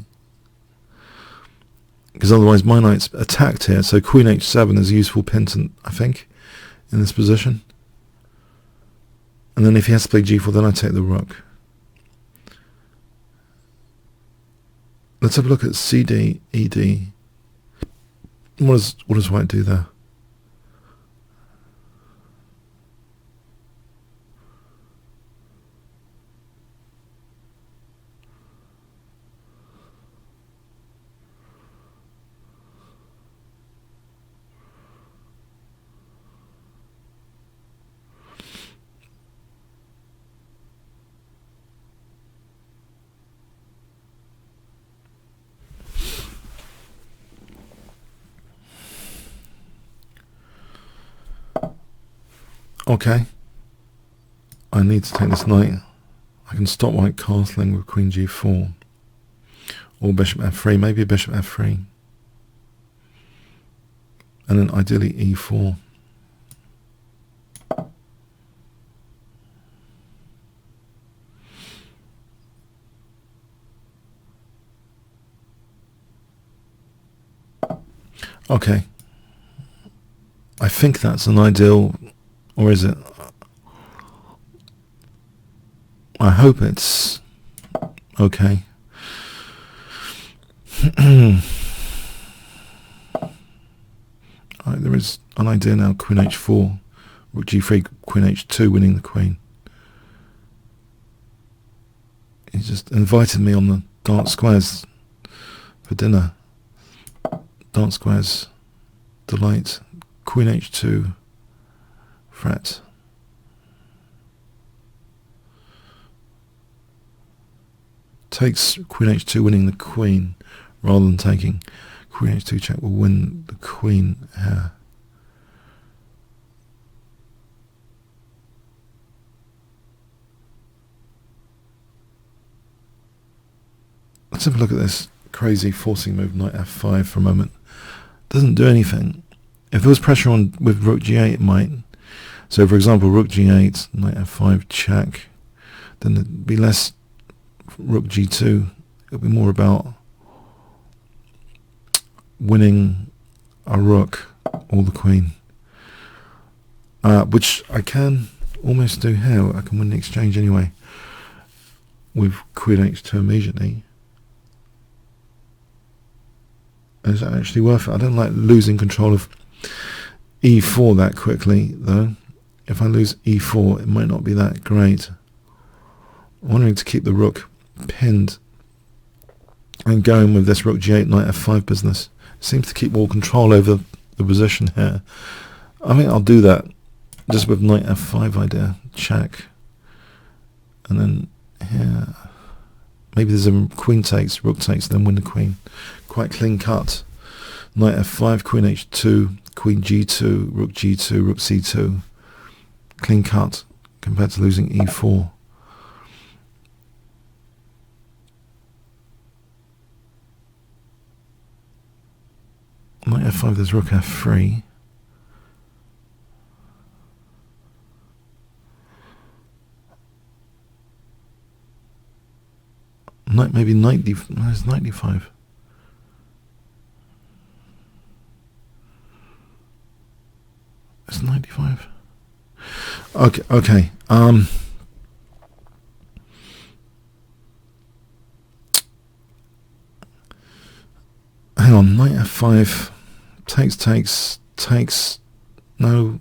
because otherwise my knight's attacked here, so queen h7 is a useful pin to, I think, in this position. And then if he has to play g4, then I take the rook. Let's have a look at cd, ed. What does white do there? Okay, I need to take this knight. I can stop white castling with queen g4 or bishop f3, maybe a bishop f3, and then ideally e4. Okay, I think that's an ideal. Or is it? I hope it's okay. Alright, there is an idea now. Queen h4, rook g3, queen h2, winning the queen. He just invited me on the dark squares for dinner. Dark squares delight. Queen h2. Threat. Takes queen h2, winning the queen, rather than taking queen h2 check will win the queen here. Let's have a look at this crazy forcing move, knight f5 for a moment. Doesn't do anything. If there was pressure on with rook g8, it might. So, for example, rook g8, knight f5, check. Then there'd be less rook g2. It'll be more about winning a rook or the queen, which I can almost do here. I can win the exchange anyway with queen h2 immediately. Is that actually worth it? I don't like losing control of e4 that quickly, though. If I lose e4, it might not be that great. I'm wanting to keep the rook pinned and going with this rook g8, knight f5 business. It seems to keep more control over the position here. I think I'll do that just with knight f5 idea. Check. And then here, maybe there's a queen takes, rook takes, then win the queen. Quite clean cut. Knight f5, queen h2, queen g2, rook g2, rook c2. Clean cut compared to losing e4. Knight f5, there's rook f3. Knight, maybe knight d. No, it's knight d5. It's knight d5. Okay, okay. Hang on, knight f5, takes. No.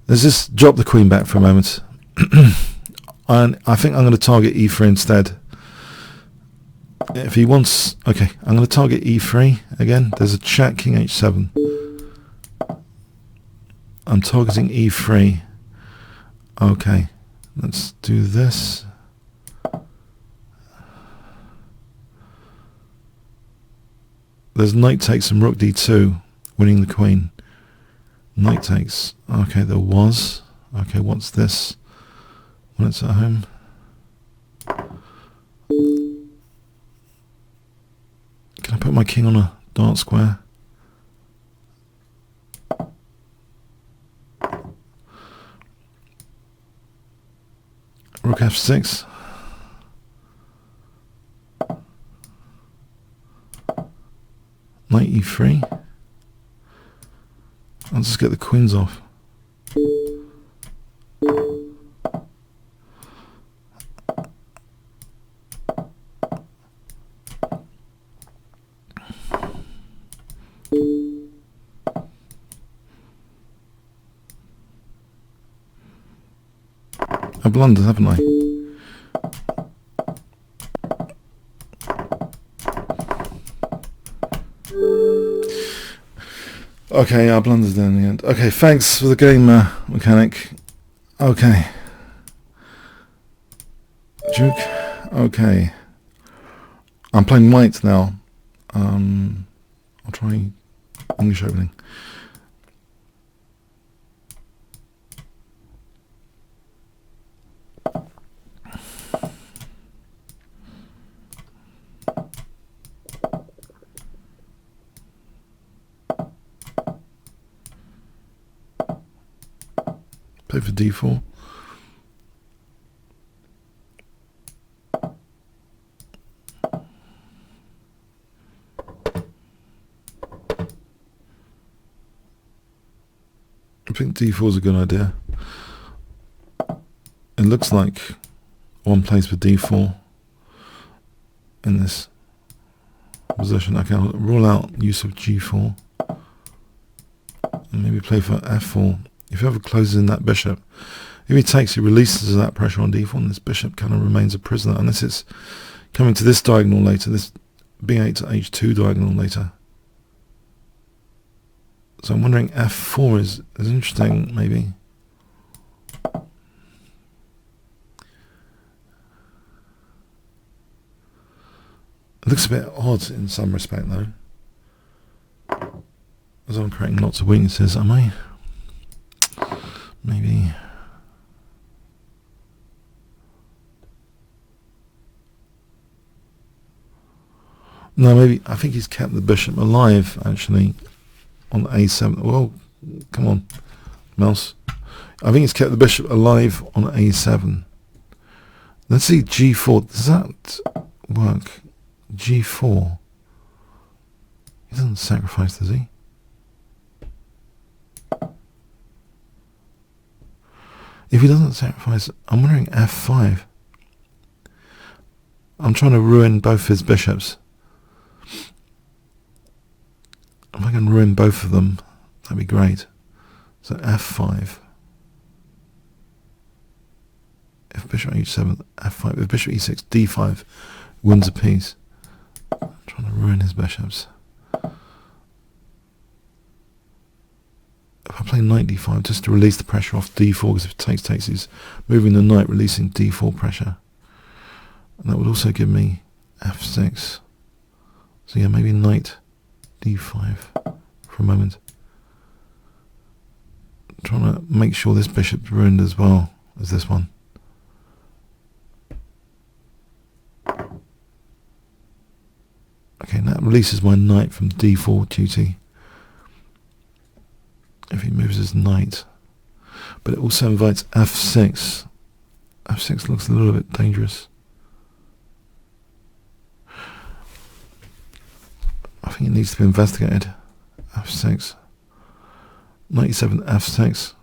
Let's just drop the queen back for a moment. And I think I'm going to target e3 instead. If he wants... Okay, I'm going to target e3 again. There's a check, king h7. I'm targeting e3. Okay, let's do this. There's knight takes and rook d2, winning the queen. Knight takes. Okay, there was. Okay, what's this? When it's at home. Can I put my king on a dart square? Rook f6. Knight e3. I'll just get the queens off. I blundered, haven't I? Okay, I blundered there in the end. Okay, thanks for the game, mechanic. Okay. Duke. Okay. I'm playing white now. I'll try English opening. Play for d4. I think d4 is a good idea. It looks like one plays for d4 in this position. Okay, I'll rule out use of g4 and maybe play for f4. If he ever closes in that bishop, if he takes, he releases that pressure on d4, and this bishop kind of remains a prisoner unless it's coming to this diagonal later, this b8 to h2 diagonal later. So I'm wondering f4 is interesting, maybe. It looks a bit odd in some respect, though. As I'm creating lots of weaknesses, am I? Maybe. No, maybe. I think he's kept the bishop alive, actually, on a7. Well, come on, mouse. I think he's kept the bishop alive on a7. Let's see, g4. Does that work? g4. He doesn't sacrifice, does he? If he doesn't sacrifice, I'm wondering f5. I'm trying to ruin both his bishops. If I can ruin both of them, that'd be great. So f5. If bishop h7, f5. If bishop e6, d5 wins a piece. I'm trying to ruin his bishops. If I play knight d5 just to release the pressure off d4, because if it takes, he's moving the knight, releasing d4 pressure. And that would also give me f6. So yeah, maybe knight d5 for a moment. I'm trying to make sure this bishop's ruined as well as this one. Okay, and that releases my knight from d4 duty. If he moves his knight. But it also invites f6. f6 looks a little bit dangerous. I think it needs to be investigated. f6. Knight e7, f6.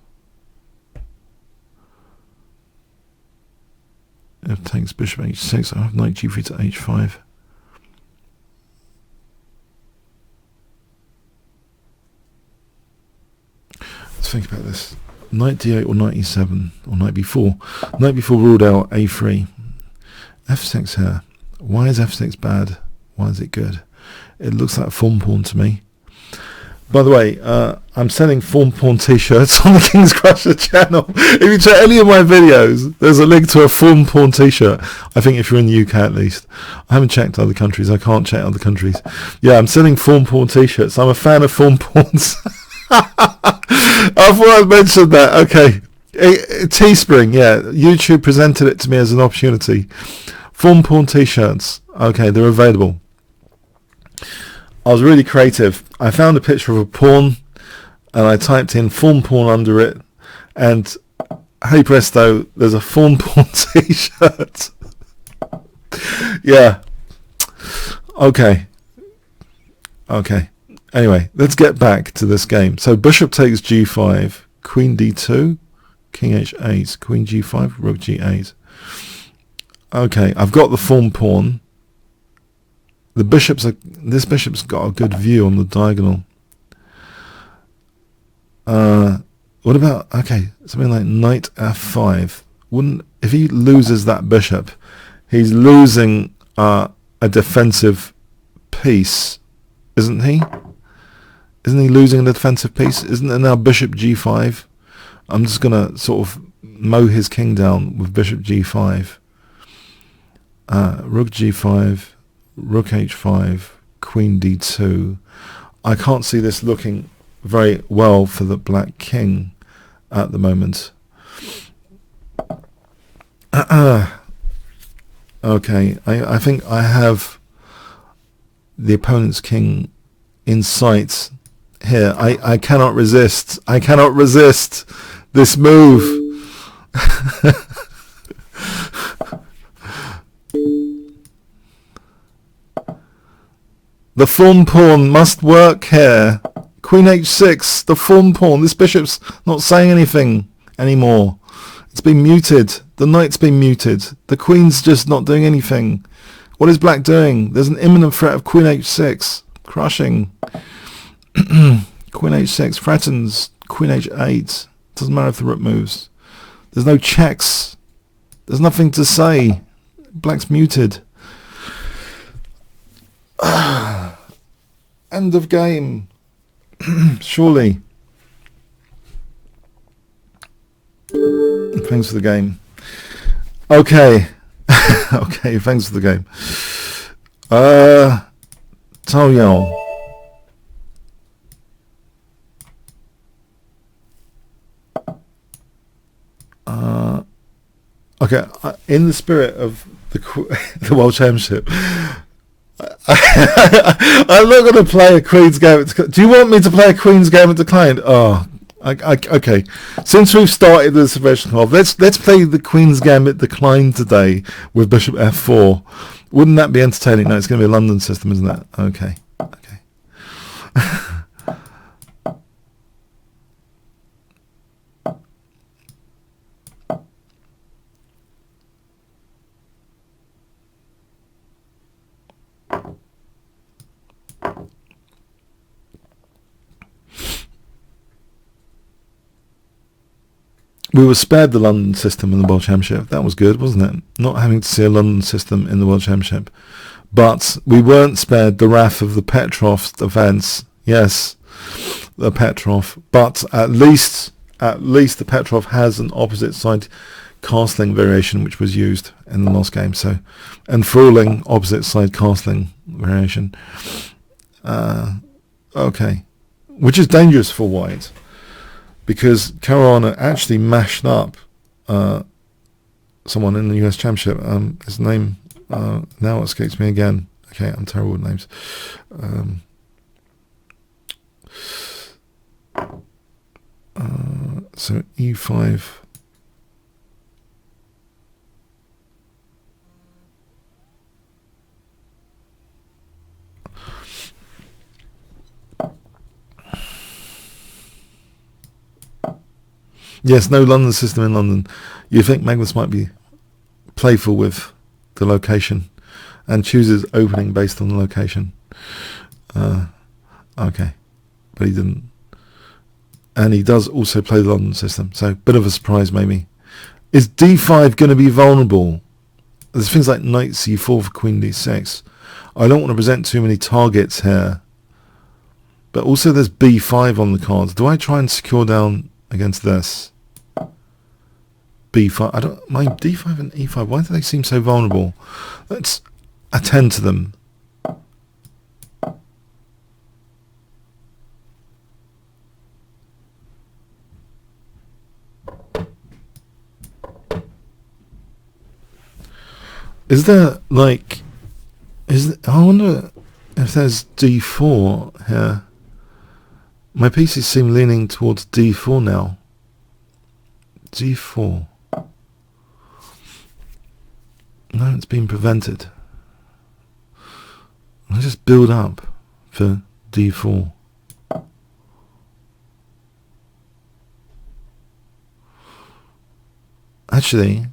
If it takes bishop h6, I have knight g3 to h5. Think about this. Knight d8 or knight e7 or knight b4. Knight b4 ruled out a3. f6 here. Why is f6 bad? Why is it good? It looks like form pawn to me. By the way, I'm selling form pawn t-shirts on the Kingscrusher channel. If you check any of my videos, there's a link to a form pawn t-shirt. I think if you're in the UK at least. I haven't checked other countries. I can't check other countries. Yeah, I'm selling form pawn t-shirts. I'm a fan of form pawns. I thought I'd mentioned that. Okay. Teespring, yeah. YouTube presented it to me as an opportunity. Form pawn t-shirts. Okay, they're available. I was really creative. I found a picture of a pawn and I typed in form pawn under it, and hey presto, there's a form pawn t-shirt. Yeah. Okay. Anyway, let's get back to this game. So bishop takes g5, queen d2, king h8, queen g5, rook g8. Okay, I've got the form pawn. The this bishop's got a good view on the diagonal. What about, okay, something like knight f5. If he loses that bishop, he's losing a defensive piece, isn't he? Isn't he losing a defensive piece? Isn't it now bishop g5? I'm just going to sort of mow his king down with bishop g5. Rook g5. Rook h5, queen d2. I can't see this looking very well for the black king at the moment. Okay, I think I have the opponent's king in sight here. I cannot resist. I cannot resist this move. The form pawn must work here. Queen h6, the form pawn. This bishop's not saying anything anymore. It's been muted. The knight's been muted. The queen's just not doing anything. What is black doing? There's an imminent threat of queen h6. Crushing. Queen h6 threatens. Queen h8. Doesn't matter if the rook moves. There's no checks. There's nothing to say. Black's muted. End of game. Surely. Thanks for the game. Okay. Okay, thanks for the game. Taoyao. Okay, in the spirit of the World Championship, I'm not going to play a Queen's Gambit. Do you want me to play a Queen's Gambit Declined? Oh, okay. Since we've started the Sveshnikov, let's play the Queen's Gambit Declined today with Bishop f4. Wouldn't that be entertaining? No, it's going to be a London system, isn't it? Okay. We were spared the London system in the World Championship. That was good, wasn't it? Not having to see a London system in the World Championship. But we weren't spared the wrath of the Petrov events. Yes, the Petrov. But at least the Petrov has an opposite side castling variation which was used in the last game. So, enthralling opposite side castling variation. Okay. Which is dangerous for white, because Caruana actually mashed up someone in the US Championship. His name now escapes me again. Okay, I'm terrible with names. So E5. Yes, no London system in London. You think Magnus might be playful with the location and chooses opening based on the location. Okay, but he didn't. And he does also play the London system, so bit of a surprise maybe. Is D5 going to be vulnerable? there's things like knight c4 for queen d6. I don't want to present too many targets here. But also there's b5 on the cards. Do I try and secure down against this? b5. I don't mind d5 and e5. Why do they seem so vulnerable? Let's attend to them. Is there like, I wonder if there's d4 here. My pieces seem leaning towards d4 now. d4. No, it's been prevented. I'll just build up for d4. Actually,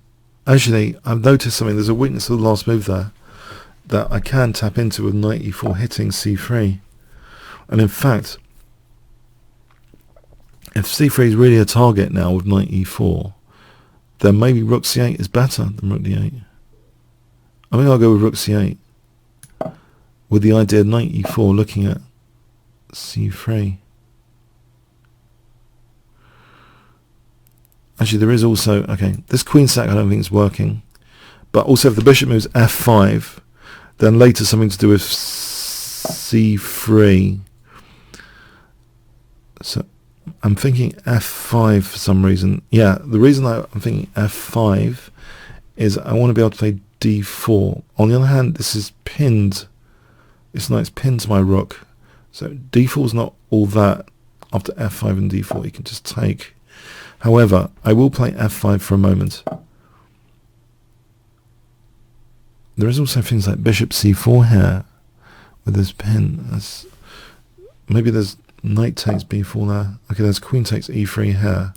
I've noticed something. There's a weakness of the last move there that I can tap into with knight e4 hitting c3. And in fact, if c3 is really a target now with knight e4, then maybe rook c8 is better than rook d8. I think I'll go with rook c8 with the idea of knight e4 looking at c3. Actually, there is also, okay, this queen sack I don't think is working. But also if the bishop moves f5, then later something to do with c3. So I'm thinking f5 for some reason. Yeah, the reason I'm thinking f5 is I want to be able to play d4. On the other hand, this is pinned. This knight's pinned to my rook. So d4 is not all that. After f5 and d4, you can just take. However, I will play f5 for a moment. There is also things like bishop c4 here with this pin. Maybe there's knight takes b4 there. Okay, there's queen takes e3 here.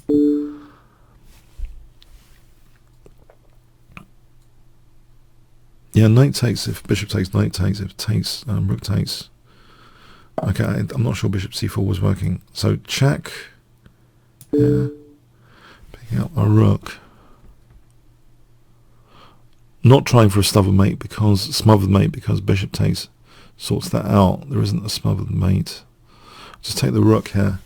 Yeah, knight takes if bishop takes, knight takes if takes, rook takes. Okay, I'm not sure bishop c4 was working. So check. Yeah. Picking up my rook. Not trying for a smothered mate because bishop takes sorts that out. There isn't a smothered mate. Just take the rook here.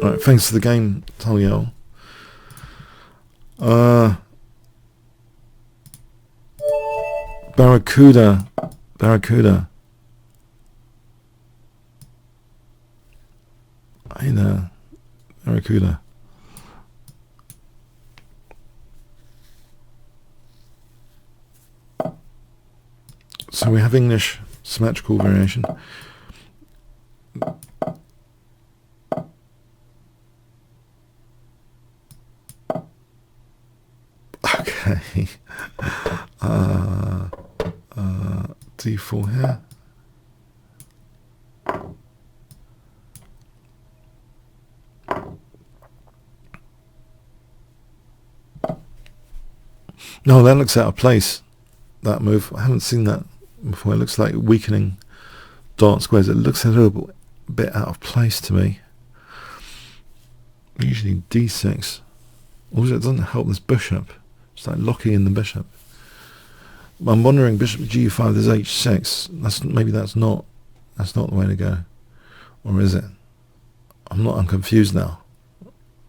Alright, thanks for the game, Taliel. Barracuda. Hey there, Barracuda. So we have English symmetrical variation. Okay. D4 here. No, that looks out of place, that move. I haven't seen that before. It looks like weakening dark squares. It looks a little bit out of place to me. Usually d6. Also, it doesn't help this bishop. It's like locking in the bishop. I'm wondering, bishop g5, there's h6. Maybe that's not the way to go. Or is it? I'm confused now.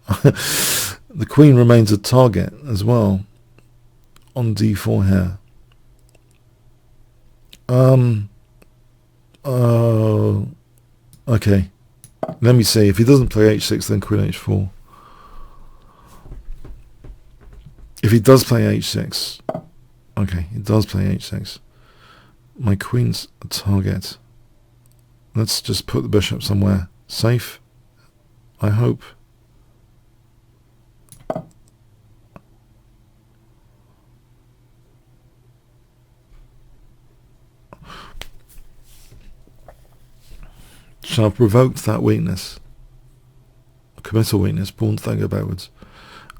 The queen remains a target as well on d4 here. Okay. Let me see. If he doesn't play h6, then queen h4. If he does play h6, okay, he does play h6. My queen's a target. Let's just put the bishop somewhere safe, I hope. Shall I provoke that weakness? Committal weakness, pawns don't go backwards.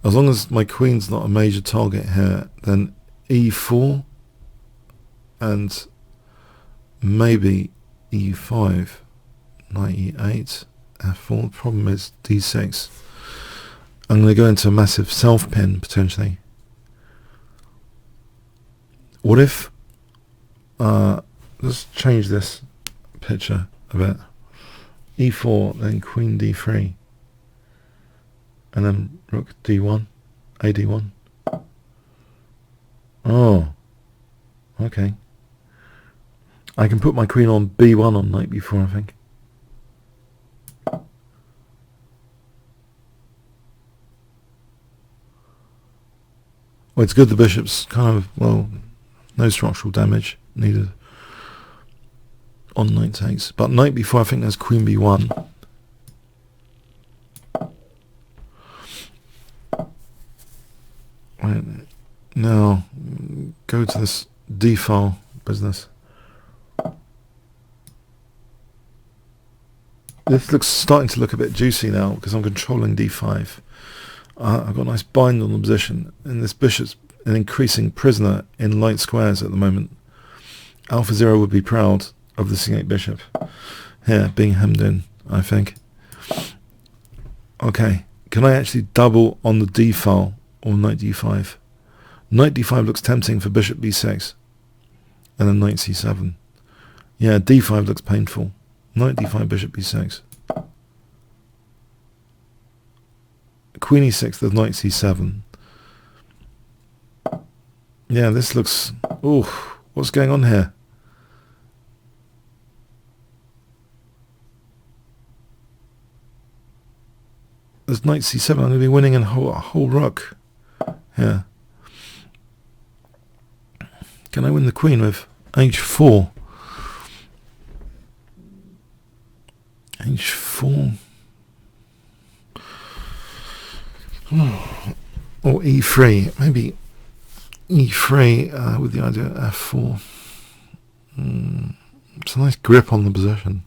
As long as my queen's not a major target here, then e4 and maybe e5, knight e8. f4. The problem is d6. I'm going to go into a massive self-pin, potentially. What if... let's change this picture a bit. e4, then queen d3. And then rook d1, ad1. Oh, okay. I can put my queen on b1 on knight b4, I think. Well, it's good the bishop's kind of, well, no structural damage needed on knight takes. But knight b4, I think there's queen b1. Right, now go to this d-file business. This looks starting to look a bit juicy now because I'm controlling d5. I've got a nice bind on the position, and this bishop's an increasing prisoner in light squares at the moment. Alpha Zero would be proud of the c8 bishop here being hemmed in, I think. Okay, can I actually double on the d file or knight d5? Knight d5 looks tempting for bishop b6 and then knight c7. Yeah, d5 looks painful. Knight d5, bishop b6. Queen e6, there's knight c7. Yeah, this looks... Ooh, what's going on here? There's knight c7. I'm going to be winning a whole rook. Yeah. Can I win the queen with h4? h4. Or e3. Maybe e3 with the idea of f4. It's a nice grip on the position.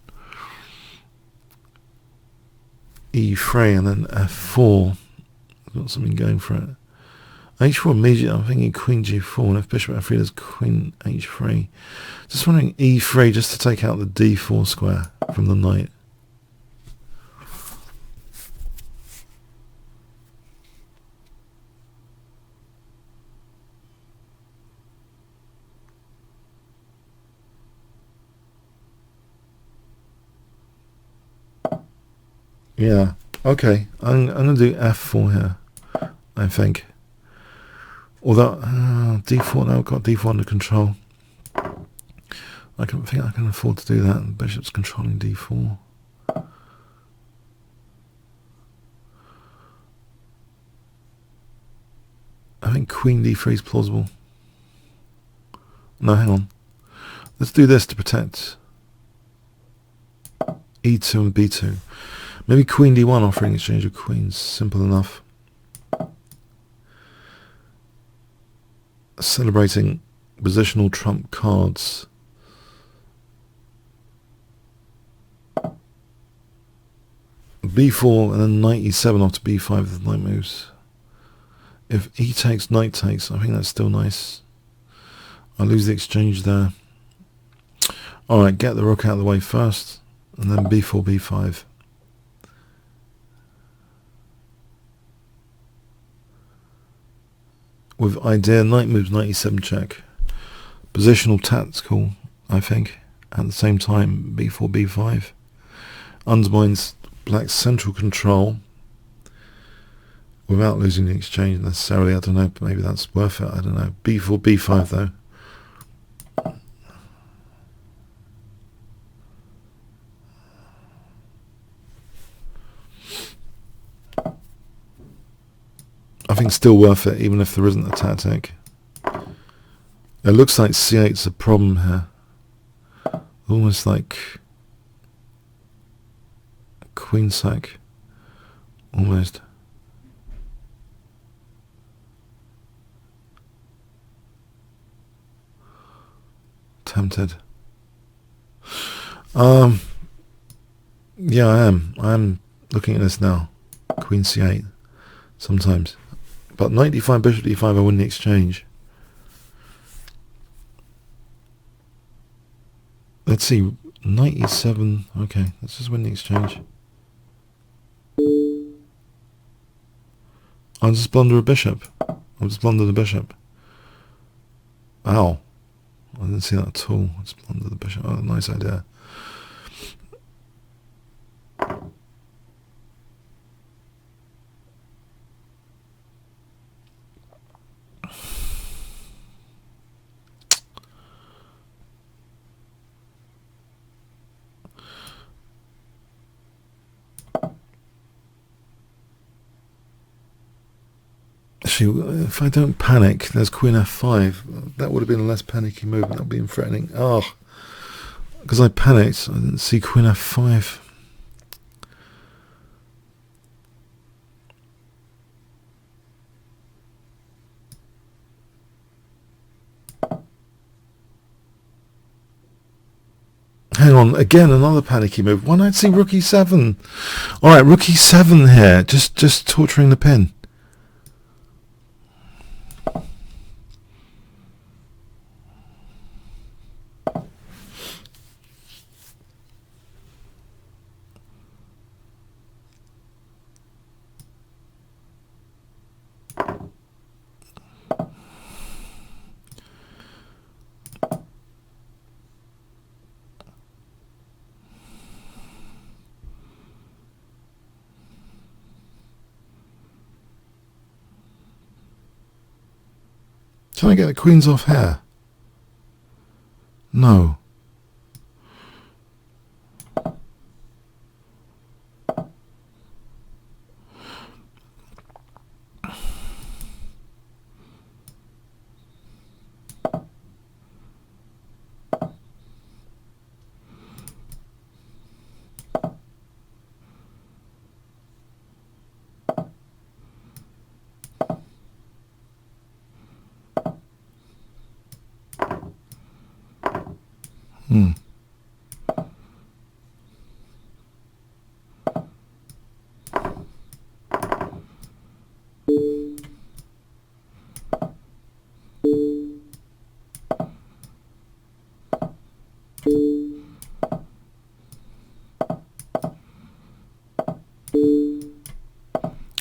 e3 and then f4. I've got something going for it. h4 immediately, I'm thinking queen g4, and if bishop f3 there's queen h3. Just wondering e3 just to take out the d4 square from the knight. Yeah, okay, I'm going to do f4 here, I think. Although, d4, now I've got d4 under control. I think I can afford to do that. The bishop's controlling d4. I think queen d3 is plausible. No, hang on. Let's do this to protect e2 and b2. Maybe queen d1 offering exchange of queens. Simple enough. Celebrating positional trump cards. b4 and then knight e7 after b5 with the knight moves. If e takes, knight takes, I think that's still nice. I lose the exchange there. Alright, get the rook out of the way first, and then b4, b5. With idea, knight moves, knight e7 check. Positional tactical, I think. At the same time, b4, b5. Undermines black's central control without losing the exchange necessarily. I don't know, but maybe that's worth it. I don't know. b4, b5 though. I think still worth it, even if there isn't a tactic. It looks like c8's a problem here. Almost like a queen sack. Almost. Tempted. Yeah, I am. I am looking at this now. Queen c8. Sometimes. But knight d5, bishop d5, I win the exchange. Let's see. Knight e7. Okay, let's just win the exchange. I'll just blunder a bishop. I'll just blunder the bishop. Ow. I didn't see that at all. Let's blunder the bishop. Oh, nice idea. Actually, if I don't panic, there's queen f5. That would have been a less panicky move. That would have been threatening. Oh, because I panicked, I didn't see queen f5. Hang on, again, another panicky move. Why not see rook e7? All right, rook e7 here, just torturing the pin. Can I get the queens off here? No.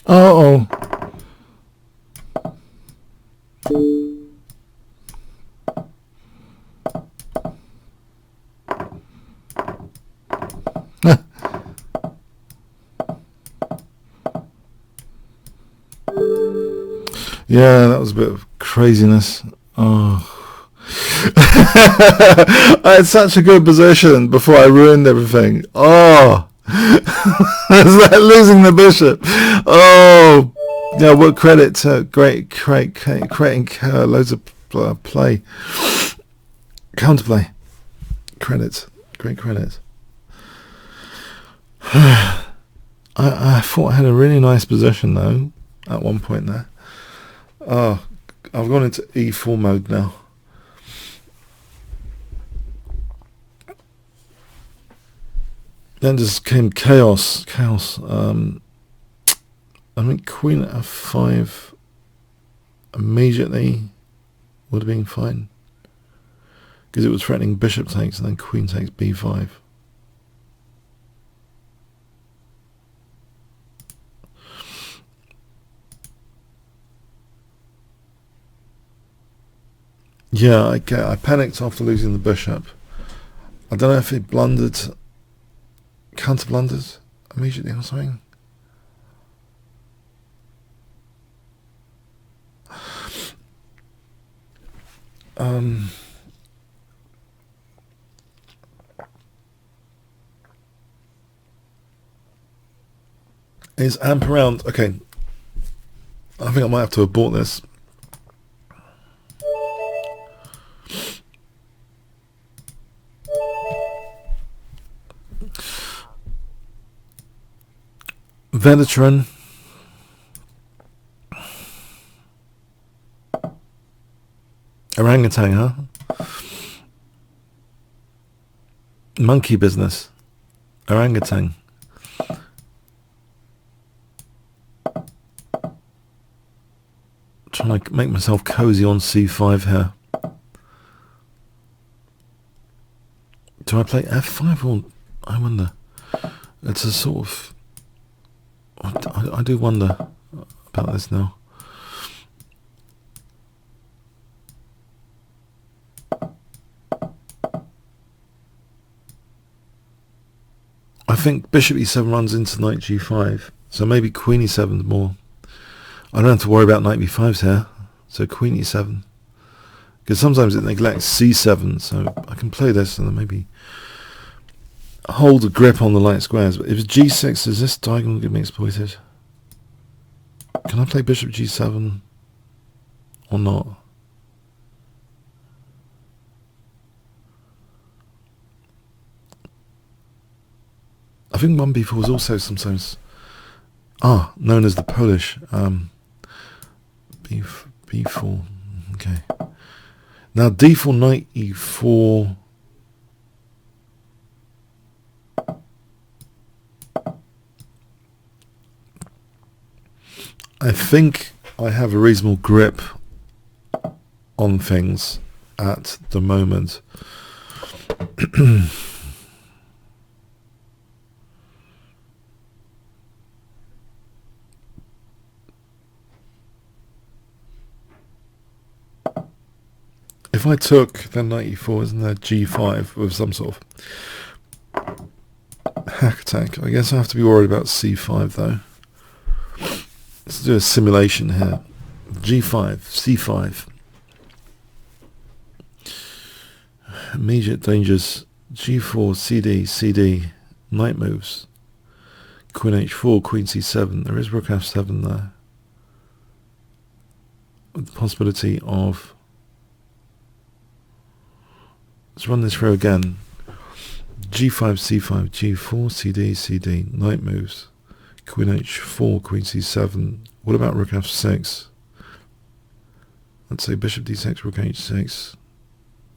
Uh-oh. Yeah, that was a bit of craziness. Oh. I had such a good position before I ruined everything. Oh. It's like losing the bishop. Oh. Yeah, well, credit to creating loads of play. Counterplay. Credits. Great credits. I thought I had a really nice position though at one point there. Oh, I've gone into E4 mode now. Then just came chaos. I think queen at f5 immediately would have been fine because it was threatening bishop takes and then queen takes b5. Yeah, I panicked after losing the bishop. I don't know if it blundered, counter blundered immediately or something. Is amp around? Okay, I think I might have to abort this. Veteran. Orangutan, huh? Monkey business. Orangutan. Trying to make myself cozy on c5 here. Do I play f5 or I wonder? It's a sort of I do wonder about this now. I think bishop e7 runs into knight g5, so maybe queen e7 more. I don't have to worry about knight b5s here, so queen e7. Because sometimes it neglects c7, so I can play this and then maybe hold a grip on the light squares. But if it's g6, is this diagonal going to be exploited? Can I play bishop g7 or not? I think 1b4 is also sometimes known as the Polish b4. Okay. Now d4, knight e4. I think I have a reasonable grip on things at the moment. If I took then knight e4, isn't there g5 with some sort of hack attack? I guess I have to be worried about c5 though. Let's do a simulation here. g5, c5. Immediate dangers. g4, cd, cd. Knight moves. Queen h4, queen c7. There is rook f7 there. With the possibility of... Let's run this through again. g5, c5, g4, cd, cd. Knight moves. Queen h4, queen c7. What about rook f6? Let's say bishop d6, rook h6.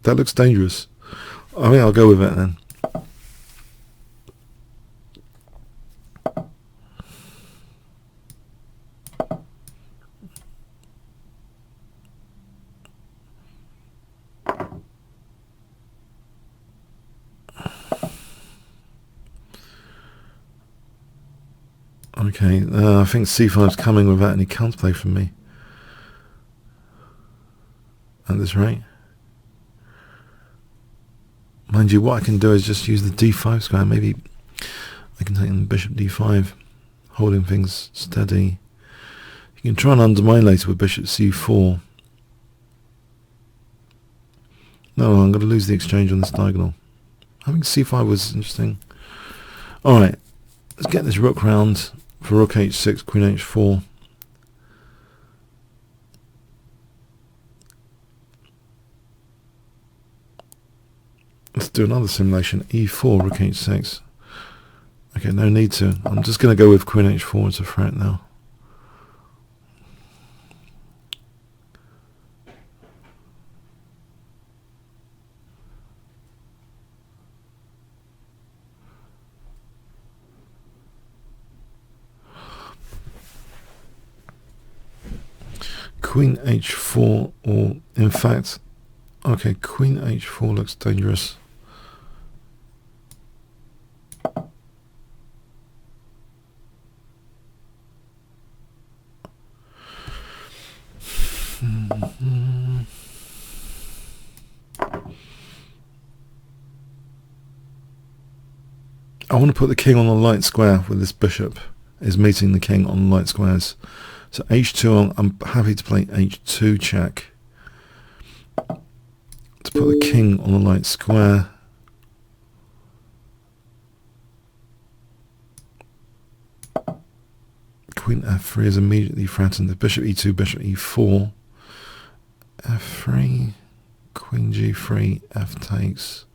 That looks dangerous. I mean, I'll go with it then. Okay, I think c5 is coming without any counterplay from me. At this rate. Mind you, what I can do is just use the d5 square. Maybe I can take in bishop d5, holding things steady. You can try and undermine later with bishop c4. No, I'm going to lose the exchange on this diagonal. I think c5 was interesting. Alright, let's get this rook round for rook h6, queen h4. Let's do another simulation. e4, rook h6. Okay, no need to. I'm just going to go with queen h4 as a threat now. Queen h4, or in fact, okay, queen h4 looks dangerous. I want to put the king on the light square with this bishop is meeting the king on light squares. So h2, I'm happy to play h2 check to put the king on the light square. Queen f3 is immediately threatened. The bishop e2, bishop e4, f3, queen g3, f takes.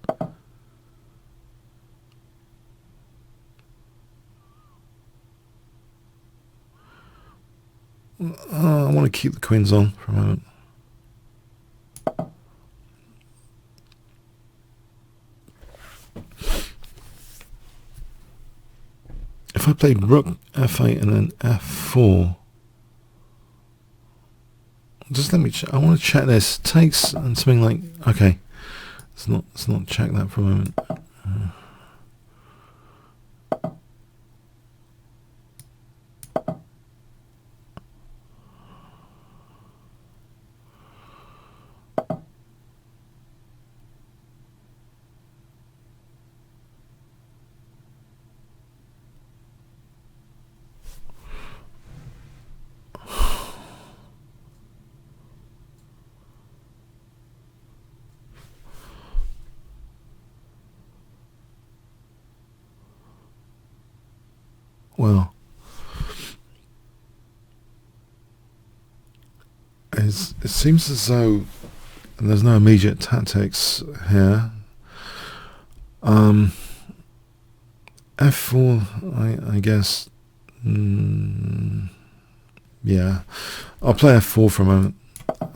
I want to keep the queens on for a moment. If I played rook f8 and then f4, just let me I want to check this. Takes and something like, okay, let's not check that for a moment. Well, it seems as though there's no immediate tactics here. F4, I guess. Yeah, I'll play F4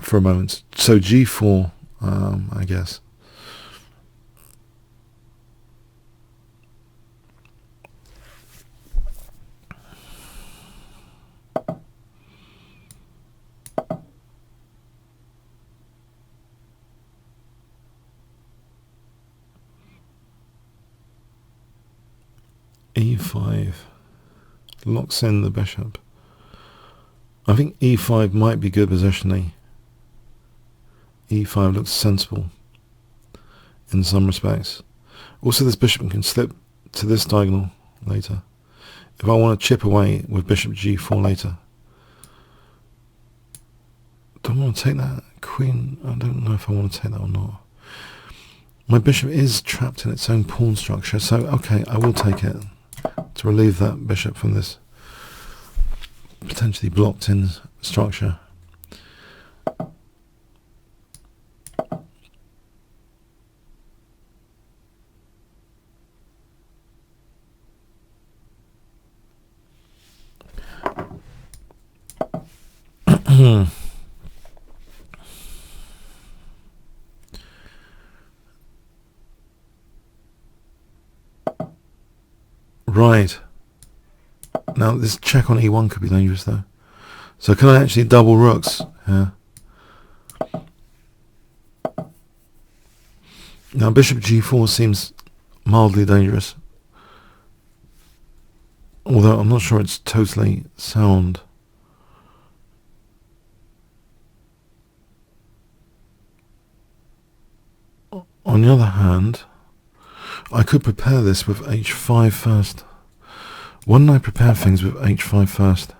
for a moment. So G4, I guess. E5 locks in the bishop. I think E5 might be good positionally. E5 looks sensible in some respects. Also, this bishop can slip to this diagonal later. If I want to chip away with bishop G4 later. Do I want to take that queen? I don't know if I want to take that or not. My bishop is trapped in its own pawn structure, so okay, I will take it to relieve that bishop from this potentially blocked in structure. Right. Now this check on E1 could be dangerous though. So can I actually double rooks? Yeah. Now bishop G4 seems mildly dangerous. Although I'm not sure it's totally sound. On the other hand, I could prepare this with H5 first. Why don't I prepare things with H5 first?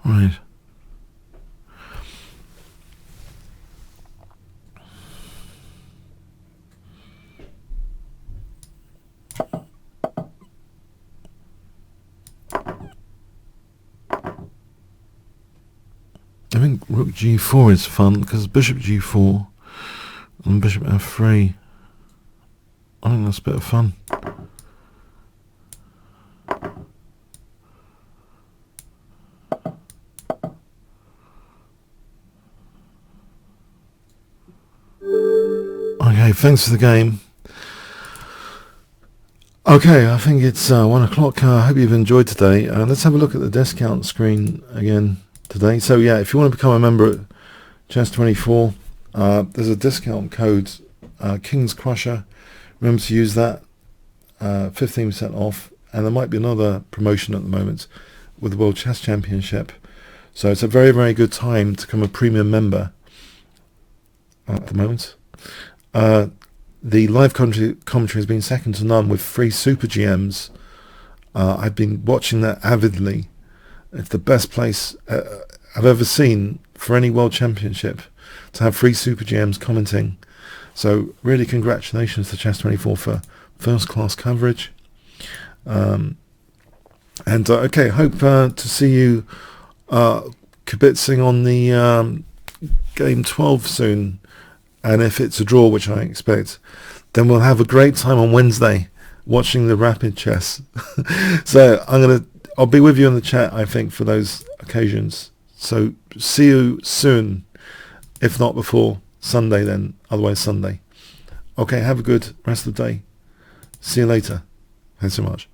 Right. I think rook G4 is fun because bishop G4 and bishop F3. I think that's a bit of fun. Okay, thanks for the game. Okay, I think it's 1 o'clock. I hope you've enjoyed today. Let's have a look at the discount screen again today. So yeah, if you want to become a member at Chess24, there's a discount code, Kingscrusher. Remember to use that, 15% off. And there might be another promotion at the moment with the World Chess Championship. So it's a very, very good time to become a premium member at the moment. The live commentary has been second to none with free super GMs. I've been watching that avidly. It's the best place I've ever seen for any World Championship to have free super GMs commenting. So really congratulations to Chess24 for first class coverage. Okay, hope to see you kibitzing on the game 12 soon. And if it's a draw, which I expect, then we'll have a great time on Wednesday watching the rapid chess. So I'll be with you in the chat, I think, for those occasions. So see you soon, if not before Sunday then, otherwise Sunday. Okay, have a good rest of the day. See you later. Thanks so much.